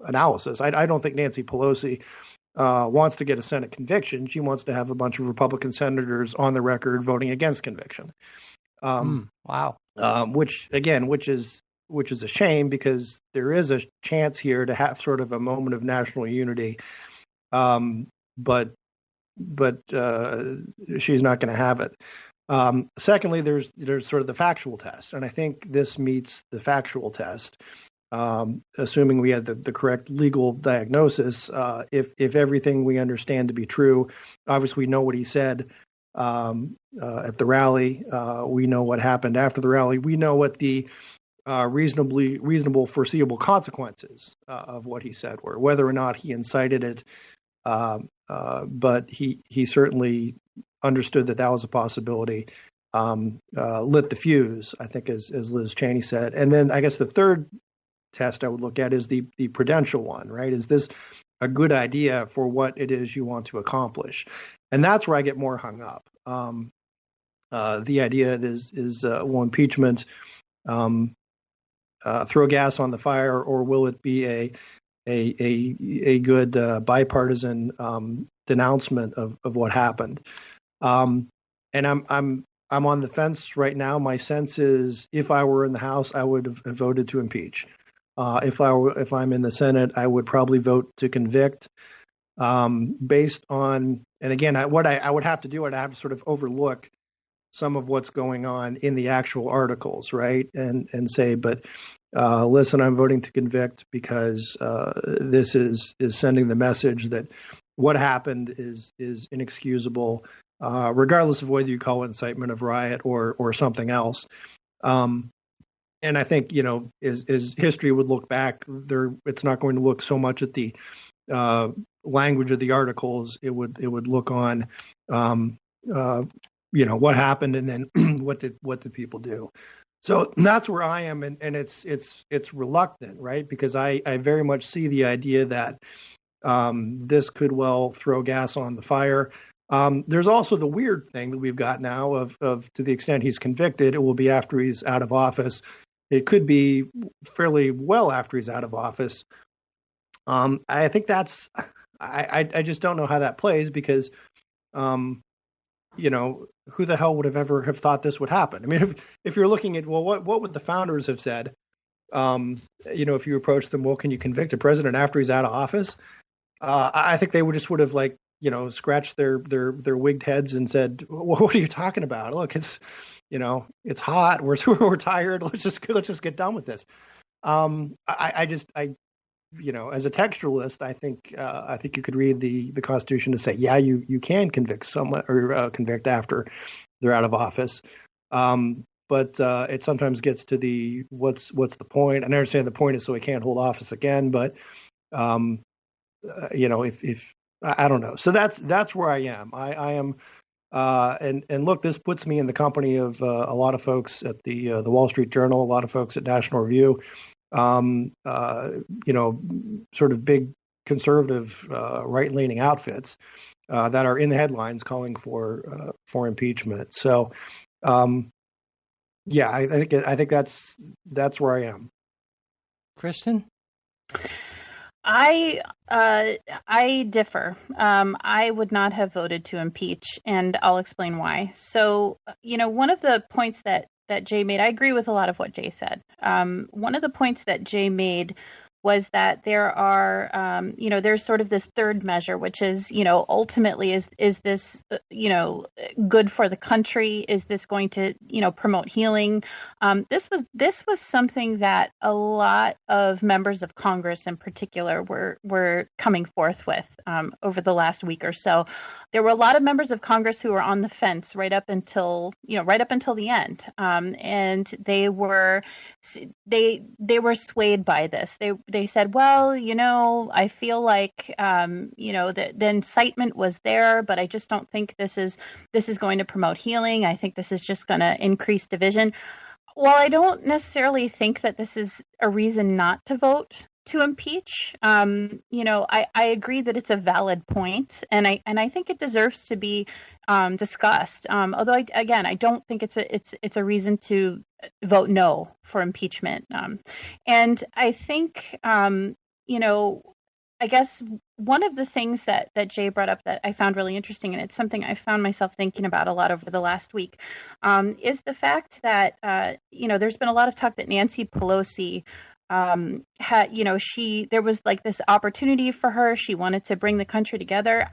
analysis. I don't think Nancy Pelosi wants to get a Senate conviction. She wants to have a bunch of Republican senators on the record voting against conviction. Wow. Which is a shame, because there is a chance here to have sort of a moment of national unity. But she's not going to have it. Secondly, there's sort of the factual test, and I think this meets the factual test. Assuming we had the correct legal diagnosis, if everything we understand to be true, obviously we know what he said at the rally. We know what happened after the rally. We know what the reasonable foreseeable consequences of what he said were, whether or not he incited it. But he certainly understood that was a possibility. Lit the fuse, I think, as Liz Cheney said. And then I guess the third test I would look at is the prudential one, right? Is this a good idea for what it is you want to accomplish? And that's where I get more hung up. The idea is will impeachment throw gas on the fire, or will it be a good bipartisan denouncement of what happened? And I'm on the fence right now. My sense is, if I were in the House, I would have voted to impeach. If I'm in the Senate, I would probably vote to convict, based on, and again, what I would have to do, I'd have to sort of overlook some of what's going on in the actual articles, right? And say, but listen, I'm voting to convict because this is sending the message that what happened is inexcusable, regardless of whether you call it incitement of riot or something else. And I think, as history would look back, it's not going to look so much at the language of the articles. It would look on, what happened, and then what did people do. So that's where I am, and it's reluctant, right? Because I very much see the idea that this could well throw gas on the fire. There's also the weird thing that we've got now of to the extent he's convicted, it will be after he's out of office. It could be fairly well after he's out of office. I think I just don't know how that plays, because, who the hell would have thought this would happen? I mean, if you're looking at, well, what would the founders have said? If you approach them, well, can you convict a president after he's out of office? I think they would have scratched their wigged heads and said, what are you talking about? Look, it's hot. We're tired. Let's just get done with this. As a textualist, I think you could read the Constitution to say, yeah, you can convict someone or convict after they're out of office. But it sometimes gets to the what's the point? And I understand the point is so he can't hold office again. But if I don't know, so that's where I am. I am. And look, this puts me in the company of a lot of folks at the Wall Street Journal, a lot of folks at National Review, sort of big conservative right-leaning outfits that are in the headlines calling for impeachment. So, I think that's where I am. Kristen? I differ. I would not have voted to impeach, and I'll explain why. So, one of the points that Jay made, I agree with a lot of what Jay said. One of the points that Jay made was that there are, there's sort of this third measure, which is, ultimately, is this, good for the country? Is this going to, promote healing? This was something that a lot of members of Congress in particular were coming forth with over the last week or so. There were a lot of members of Congress who were on the fence right up until the end, and they were swayed by this. They said, well, I feel like, the incitement was there, but I just don't think this is going to promote healing. I think this is just going to increase division. While I don't necessarily think that this is a reason not to vote to impeach, I agree that it's a valid point, and I think it deserves to be discussed. Although I don't think it's a reason to vote no for impeachment. And I think I guess one of the things that Jay brought up that I found really interesting, and it's something I found myself thinking about a lot over the last week, is the fact that there's been a lot of talk that Nancy Pelosi there was like this opportunity for her. She wanted to bring the country together.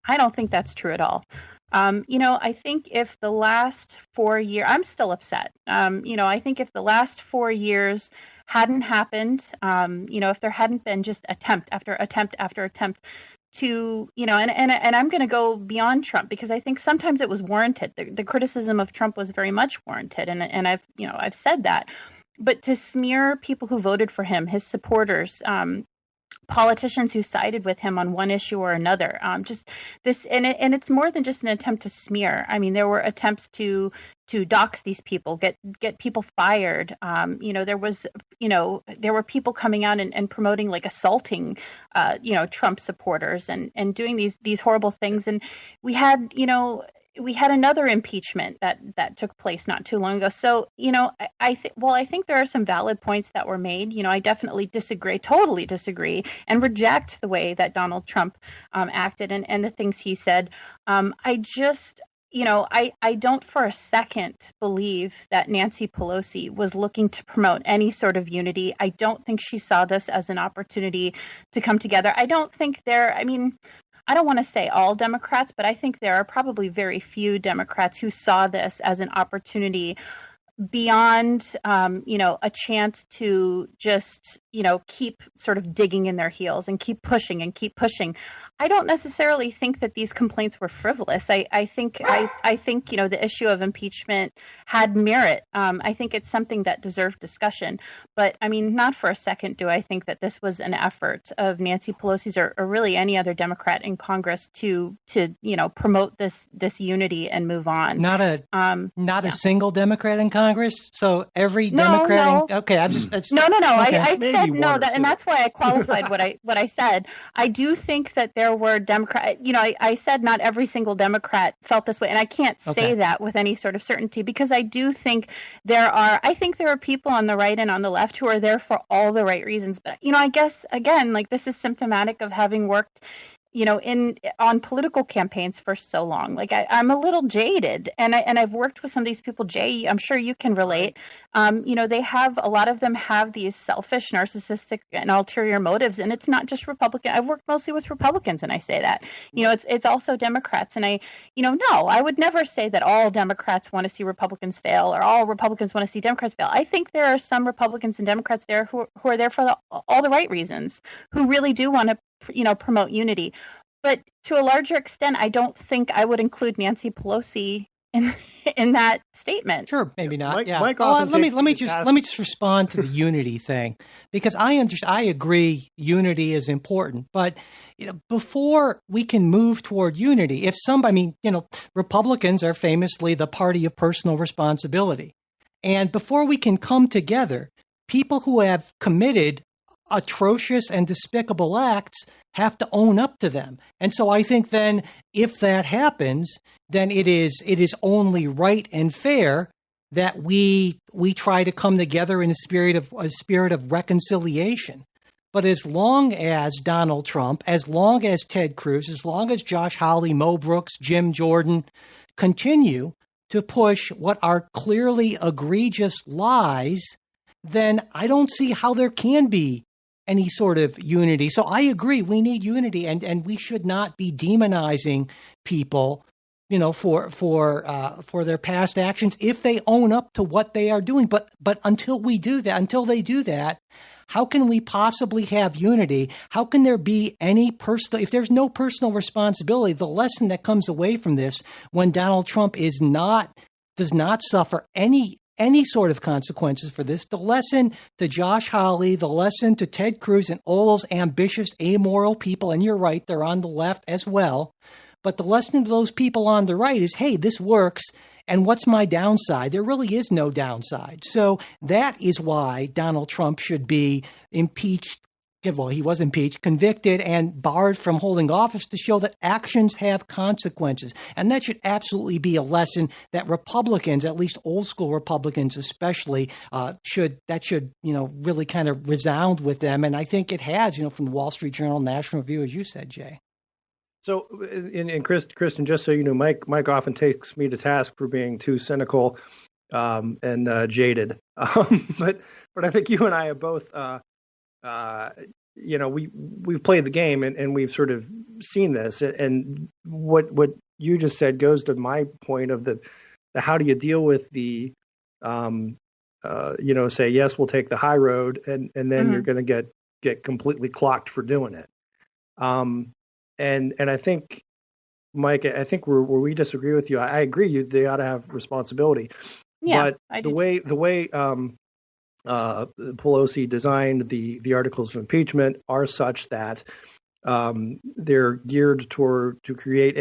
I don't think that's true at all. I think if the last 4 years, I'm still upset. I think if the last 4 years hadn't happened, if there hadn't been just attempt after attempt after attempt to, and I'm going to go beyond Trump, because I think sometimes it was warranted. The criticism of Trump was very much warranted, and I've said that. But to smear people who voted for him, his supporters, politicians who sided with him on one issue or another, just this, and it's more than just an attempt to smear. I mean, there were attempts to dox these people, get people fired. There were people coming out and promoting, like, assaulting, Trump supporters and doing these horrible things. And we had another impeachment that took place not too long ago. So, I think there are some valid points that were made. I definitely totally disagree, and reject the way that Donald Trump acted and the things he said. I don't for a second believe that Nancy Pelosi was looking to promote any sort of unity. I don't think she saw this as an opportunity to come together. I don't want to say all Democrats, but I think there are probably very few Democrats who saw this as an opportunity beyond, a chance to just, keep sort of digging in their heels and keep pushing and keep pushing. I don't necessarily think that these complaints were frivolous. I think the issue of impeachment had merit. I think it's something that deserved discussion. But I mean, not for a second do I think that this was an effort of Nancy Pelosi's or really any other Democrat in Congress to promote this unity and move on. Not a single Democrat in Congress. So every Democrat. Okay, I'm just no. Okay. I said no, and that's why I qualified what I said. I do think that there were Democrat. I said not every single Democrat felt this way, and I can't say that with any sort of certainty, because I do think there are people on the right and on the left who are there for all the right reasons. But I guess again, like, this is symptomatic of having worked on political campaigns for so long. Like, I'm a little jaded, and I've worked with some of these people. Jay, I'm sure you can relate. A lot of them have these selfish, narcissistic, and ulterior motives, and it's not just Republican. I've worked mostly with Republicans, and I say that. It's also Democrats, and I would never say that all Democrats want to see Republicans fail or all Republicans want to see Democrats fail. I think there are some Republicans and Democrats there who are there for all the right reasons, who really do want to promote unity. But to a larger extent, I don't think I would include Nancy Pelosi in that statement. Sure, maybe not. Mike let me just respond to the unity thing, because I agree unity is important, but before we can move toward unity, Republicans are famously the party of personal responsibility, and before we can come together, people who have committed atrocious and despicable acts have to own up to them. And so I think then if that happens, then it is only right and fair that we try to come together in a spirit of reconciliation. But as long as Donald Trump, as long as Ted Cruz, as long as Josh Hawley, Mo Brooks, Jim Jordan continue to push what are clearly egregious lies, then I don't see how there can be any sort of unity. So I agree, we need unity, and we should not be demonizing people, for their past actions if they own up to what they are doing. But until they do that, how can we possibly have unity? How can there be any if there's no personal responsibility? The lesson that comes away from this, when Donald Trump does not suffer any sort of consequences for this, the lesson to Josh Hawley, the lesson to Ted Cruz and all those ambitious, amoral people, and you're right, they're on the left as well, but the lesson to those people on the right is, hey, this works, and what's my downside? There really is no downside. So that is why Donald Trump should be impeached. Well, he was impeached, convicted, and barred from holding office, to show that actions have consequences. And that should absolutely be a lesson that Republicans, at least old school Republicans especially, should really kind of resound with them. And I think it has, from the Wall Street Journal, National Review, as you said, Jay. So, and Kristen, just so you know, Mike often takes me to task for being too cynical and jaded. But I think you and I have both. We've played the game and we've sort of seen this, and what you just said goes to my point of the how do you deal with the say yes, we'll take the high road, and then you're going to get completely clocked for doing it. And I think, Mike, I think where we disagree with you, I agree they ought to have responsibility. Yeah, but the way Pelosi designed the articles of impeachment are such that they're geared to create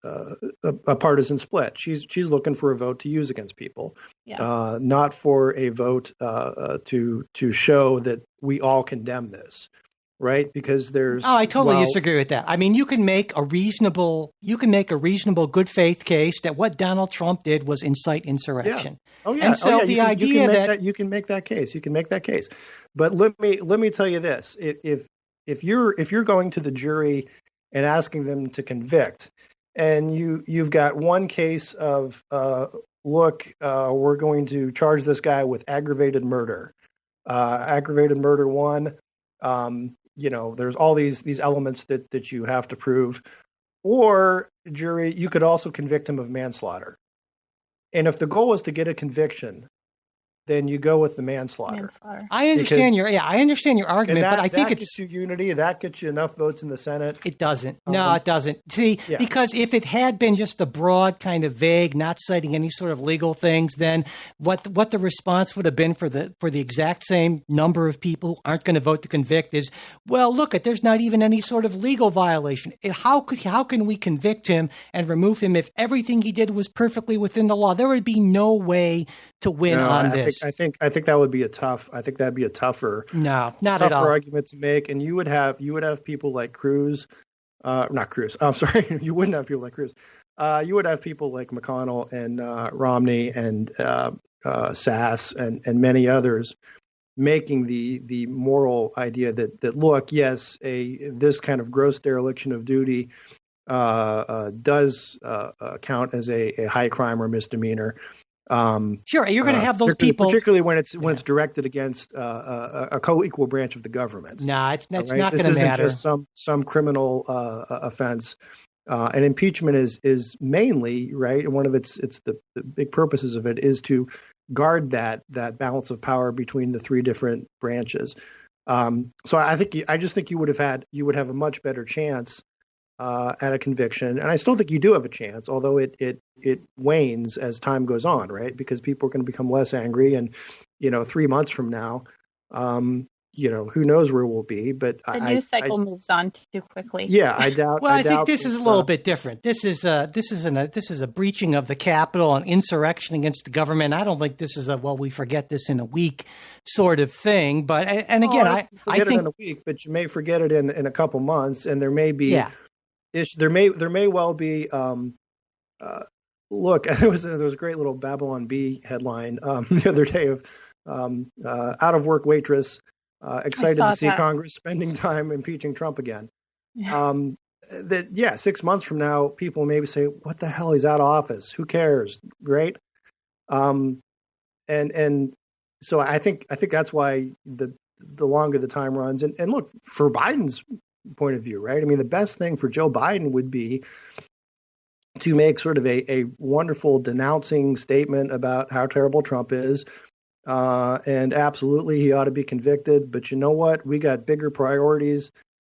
a partisan split. She's looking for a vote to use against people, not for a vote to show that we all condemn this. Right, because there's. Oh, I totally disagree with that. I mean, you can make a reasonable good faith case that what Donald Trump did was incite insurrection. Yeah. Oh yeah. And so the idea that you can make that case, But let me tell you this: if you're going to the jury and asking them to convict, and you've got one case of we're going to charge this guy with aggravated murder one. There's all these elements that you have to prove, or jury, you could also convict him of manslaughter. And if the goal is to get a conviction, then you go with the manslaughter. I understand your argument, but I think that gets you unity. That gets you enough votes in the Senate. It doesn't. No, it doesn't. See, because if it had been just a broad kind of vague, not citing any sort of legal things, then what the response would have been for the exact same number of people who aren't going to vote to convict is, well, look, there's not even any sort of legal violation. How can we convict him and remove him if everything he did was perfectly within the law? There would be no way to win on this. I think that would be a tough. I think that'd be a tougher. No, not at all. Argument to make, and you would have people like Cruz, not Cruz. I'm sorry, you wouldn't have people like Cruz. You would have people like McConnell and Romney and Sass and many others making the moral idea that look, yes, this kind of gross dereliction of duty does count as a high crime or misdemeanor. Sure, you're going to have those people, particularly when it's directed against a co-equal branch of the government. No, it's not right? going to matter. Just some criminal offense, and impeachment is mainly right. And one of it's the big purposes of it is to guard that balance of power between the three different branches. So I just think you would have a much better chance at a conviction, and I still think you do have a chance, although it wanes as time goes on, right? Because people are going to become less angry, and 3 months from now, who knows where we'll be? But the news cycle moves on too quickly. Yeah, I doubt. Well, I think this is a little bit different. This is a breaching of the Capitol and insurrection against the government. I don't think this is we forget this in a week sort of thing. But I think it in a week, but you may forget it in a couple months, and there may be. Yeah. There may well be. Look, there was a great little Babylon Bee headline the other day of out of work waitress excited to see Congress spending time impeaching Trump again. Yeah. 6 months from now, people maybe say, "What the hell? He's out of office. Who cares?" Right? And so I think that's why the longer the time runs, and look, for Biden's point of view, right? I mean, the best thing for Joe Biden would be to make sort of a wonderful denouncing statement about how terrible Trump is. And absolutely, he ought to be convicted. But you know what? We got bigger priorities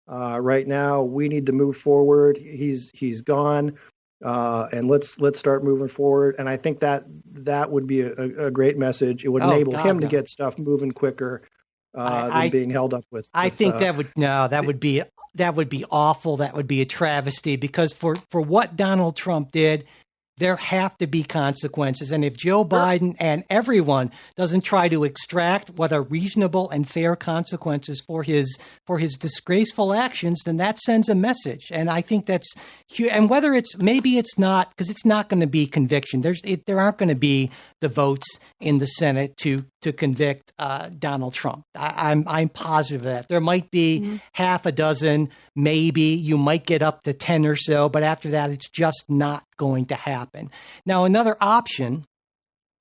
right now. We need to move forward. He's gone. And let's start moving forward. And I think that would be a great message. It would enable him to get stuff moving quicker. Than being held up with. I think that would be awful. That would be a travesty, because for what Donald Trump did, there have to be consequences. And if Joe Biden and everyone doesn't try to extract what are reasonable and fair consequences for his disgraceful actions, then that sends a message. And I think that's huge. And whether maybe it's not, because it's not going to be conviction. There aren't going to be the votes in the Senate to convict Donald Trump. I'm positive of that. There might be half a dozen, maybe you might get up to 10 or so, but after that, it's just not going to happen. Now, another option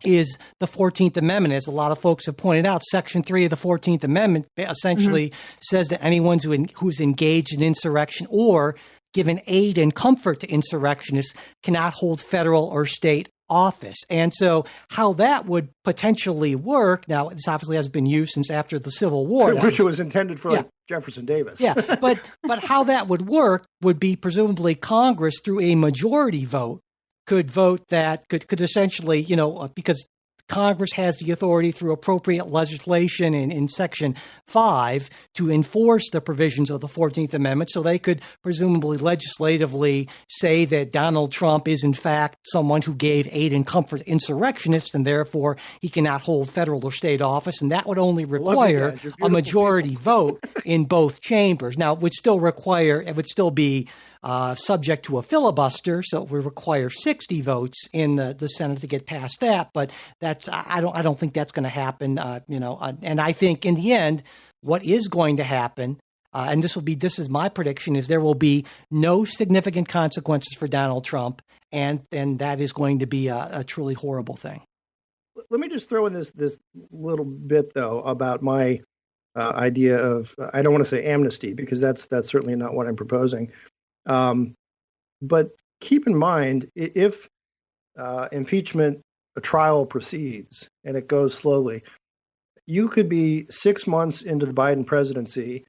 is the 14th Amendment. As a lot of folks have pointed out, Section 3 of the 14th Amendment essentially says that anyone who's engaged in insurrection or given aid and comfort to insurrectionists cannot hold federal or state office. And so how that would potentially work, now this obviously has been used since after the Civil War. Which was intended for like Jefferson Davis. Yeah, but how that would work would be presumably Congress through a majority vote could vote that could essentially, because Congress has the authority through appropriate legislation in Section 5 to enforce the provisions of the 14th Amendment. So they could presumably legislatively say that Donald Trump is in fact someone who gave aid and comfort to insurrectionists, and therefore he cannot hold federal or state office. And that would only require a majority vote in both chambers. Now, it would still be subject to a filibuster, so it would require 60 votes in the Senate to get past that. But I don't think that's going to happen. And I think in the end, what is going to happen, and this is my prediction, is there will be no significant consequences for Donald Trump, and that is going to be a truly horrible thing. Let me just throw in this little bit though about my idea of, I don't want to say amnesty because that's certainly not what I'm proposing. But keep in mind, if impeachment, a trial proceeds and it goes slowly, you could be 6 months into the Biden presidency,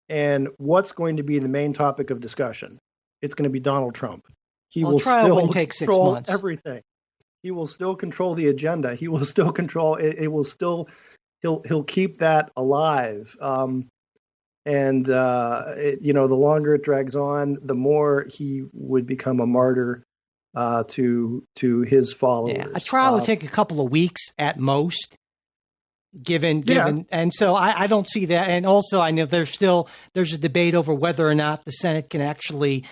and what's going to be the main topic of discussion? It's going to be Donald Trump. He will still take 6 control months. Everything. He will still control the agenda. He will still control it. It will still. He'll keep that alive. And the longer it drags on, the more he would become a martyr to his followers. Yeah, a trial would take a couple of weeks at most. Given, and so I don't see that. And also, I know there's a debate over whether or not the Senate can actually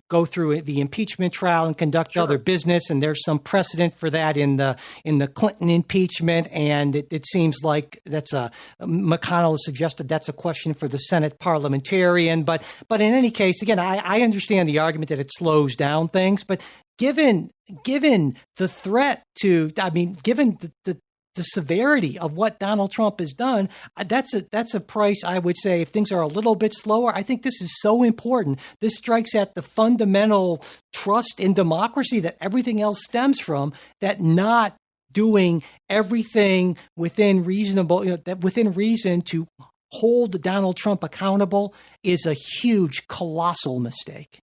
go through the impeachment trial and conduct other business. And there's some precedent for that in the Clinton impeachment. And it seems like McConnell has suggested that's a question for the Senate parliamentarian. But in any case, again, I understand the argument that it slows down things. But given the threat to, given the severity of what Donald Trump has done, that's a price I would say if things are a little bit slower. I think this is so important. This strikes at the fundamental trust in democracy that everything else stems from, that not doing everything within reason to hold Donald Trump accountable is a huge, colossal mistake.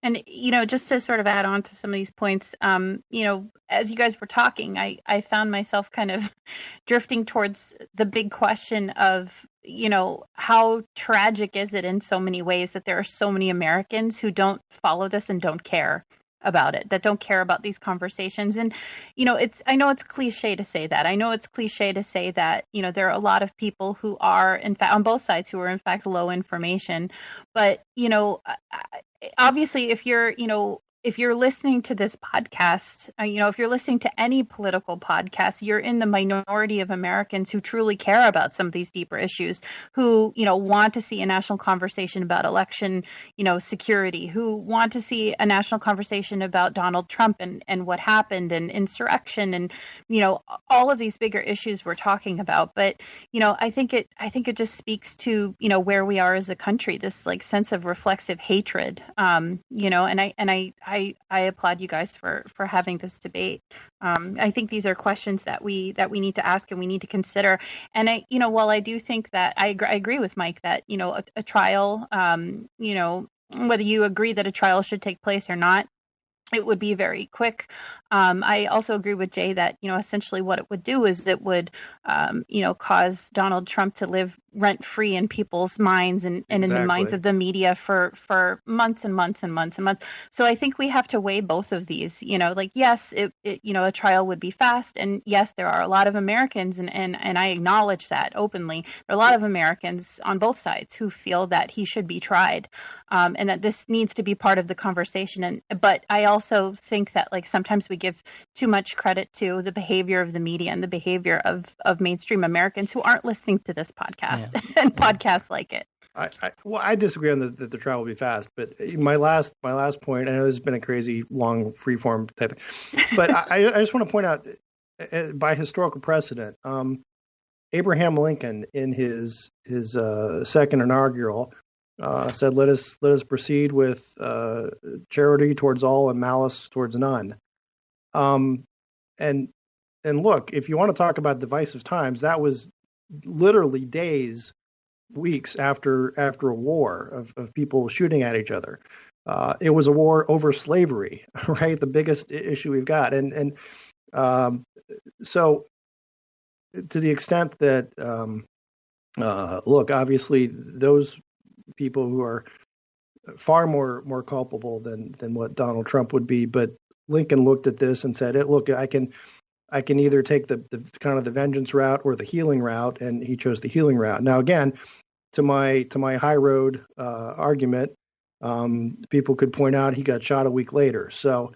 And, just to sort of add on to some of these points, as you guys were talking, I found myself kind of drifting towards the big question of, how tragic is it in so many ways that there are so many Americans who don't follow this and don't care about it, that don't care about these conversations. And, I know it's cliche to say that. I know it's cliche to say that, there are a lot of people who are, in fact, on both sides, who are, in fact, low information. But, obviously, if you're listening to this podcast, if you're listening to any political podcast, you're in the minority of Americans who truly care about some of these deeper issues, who, want to see a national conversation about election, security, who want to see a national conversation about Donald Trump and what happened and insurrection and, all of these bigger issues we're talking about. But, I think it just speaks to, where we are as a country, this like sense of reflexive hatred, and I applaud you guys for having this debate. I think these are questions that we need to ask and we need to consider. And while I do think that I agree with Mike that a trial, whether you agree that a trial should take place or not, it would be very quick. I also agree with Jay that, essentially what it would do is it would, cause Donald Trump to live rent free in people's minds and in the minds of the media for months and months and months and months. So I think we have to weigh both of these, yes, a trial would be fast. And yes, there are a lot of Americans and I acknowledge that openly. There are a lot of Americans on both sides who feel that he should be tried and that this needs to be part of the conversation. But I also think that sometimes we give too much credit to the behavior of the media and the behavior of mainstream Americans who aren't listening to this podcast and podcasts like it. I disagree on that the trial will be fast, but my last point. I know this has been a crazy long freeform type, but I just want to point out by historical precedent, Abraham Lincoln in his second inaugural said, "Let us proceed with charity towards all and malice towards none." And look, if you want to talk about divisive times, that was literally days, weeks after a war of people shooting at each other. It was a war over slavery, right? The biggest issue we've got, and so to the extent that look, obviously those people who are far more culpable than what Donald Trump would be, but Lincoln looked at this and said, "Look, I can either take the kind of the vengeance route or the healing route," and he chose the healing route. Now, again, to my high road argument, people could point out he got shot a week later. So,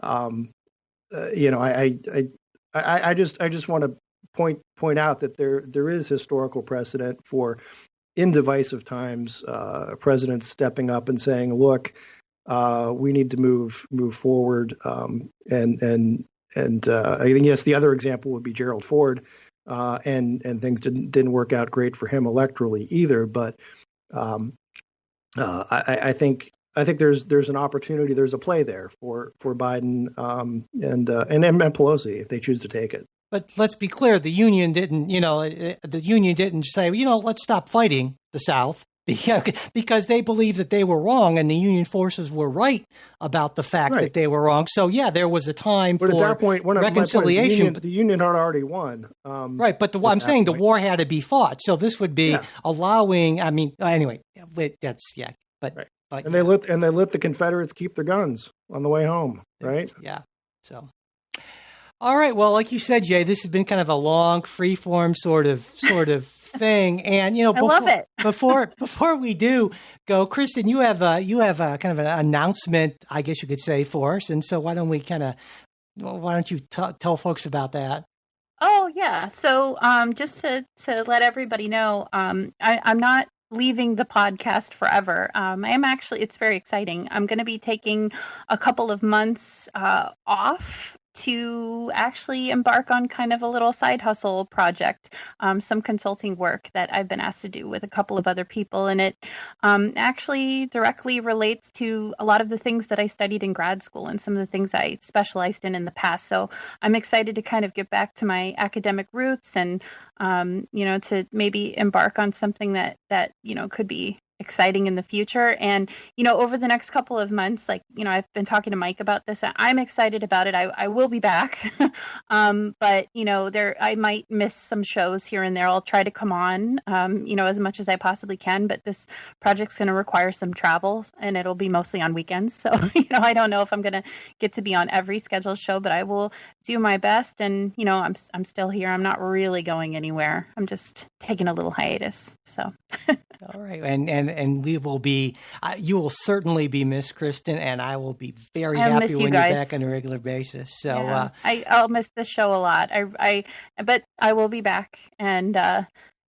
you know, I just want to point out that there is historical precedent for, in divisive times, presidents stepping up and saying, "Look, we need to move forward." And I think, yes, the other example would be Gerald Ford, and things didn't work out great for him electorally either. But I think there's an opportunity, there's a play there for Biden and Pelosi if they choose to take it. But let's be clear, the union didn't say, let's stop fighting the South, because they believed that they were wrong and the union forces were right about the fact that they were wrong. So, yeah, there was a time for at that point, reconciliation. The union had already won. Right, but I'm saying the war had to be fought. So this would be allowing, anyway, that's, But, right. But and they let the Confederates keep their guns on the way home, right? Yeah, so... All right. Well, like you said, Jay, this has been kind of a long, free-form sort of thing, and I love it. before we do go, Kristen, you have a kind of an announcement, I guess you could say, for us, and so why don't you tell folks about that? Oh yeah. So just to let everybody know, I'm not leaving the podcast forever. I am actually. It's very exciting. I'm going to be taking a couple of months off to actually embark on kind of a little side hustle project, some consulting work that I've been asked to do with a couple of other people. And it actually directly relates to a lot of the things that I studied in grad school and some of the things I specialized in the past. So I'm excited to kind of get back to my academic roots and, to maybe embark on something that could be exciting in the future. And, over the next couple of months, I've been talking to Mike about this. I'm excited about it. I will be back. But, I might miss some shows here and there. I'll try to come on, as much as I possibly can. But this project's going to require some travel and it'll be mostly on weekends. So, I don't know if I'm going to get to be on every scheduled show, but I will do my best. And, I'm still here. I'm not really going anywhere. I'm just taking a little hiatus. So. All right. And we will be, you will certainly be missed, Kristen, and I will be very happy when you're back on a regular basis. So yeah. I'll miss this show a lot. But I will be back and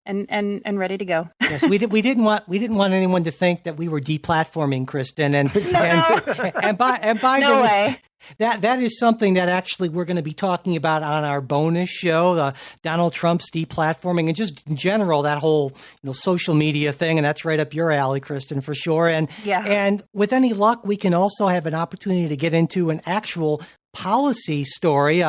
ready to go. Yes, we didn't want anyone to think that we were deplatforming Kristen, and by no the way. That is something that actually we're going to be talking about on our bonus show, the Donald Trump's deplatforming, and just in general that whole social media thing, and that's right up your alley, Kristen, for sure. And with any luck, we can also have an opportunity to get into an actual policy story.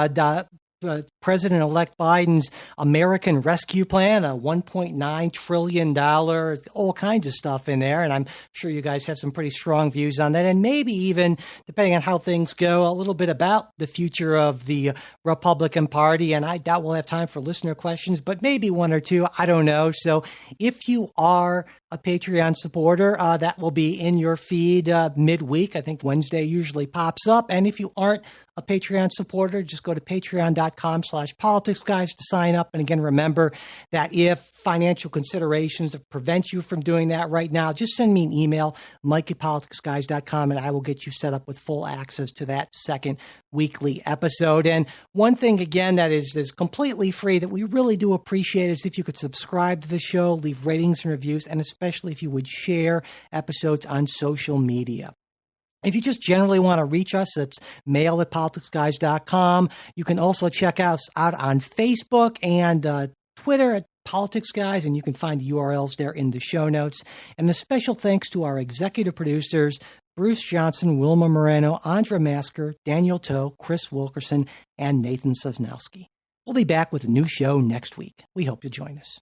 President-elect Biden's American Rescue Plan, a $1.9 trillion, all kinds of stuff in there. And I'm sure you guys have some pretty strong views on that. And maybe even, depending on how things go, a little bit about the future of the Republican Party. And I doubt we'll have time for listener questions, but maybe one or two. I don't know. So if you are a Patreon supporter, that will be in your feed midweek. I think Wednesday usually pops up. And if you aren't a Patreon supporter, just go to patreon.com MikeAtPoliticsGuys to sign up. And again, remember that if financial considerations prevent you from doing that right now, just send me an email, MikeAtPoliticsGuys.com, and I will get you set up with full access to that second weekly episode. And one thing, again, that is completely free that we really do appreciate is if you could subscribe to the show, leave ratings and reviews, and especially if you would share episodes on social media. If you just generally want to reach us, it's mail@politicsguys.com. You can also check us out on Facebook and Twitter at Politics Guys, and you can find the URLs there in the show notes. And a special thanks to our executive producers, Bruce Johnson, Wilma Moreno, Andra Masker, Daniel Toe, Chris Wilkerson, and Nathan Sosnowski. We'll be back with a new show next week. We hope you'll join us.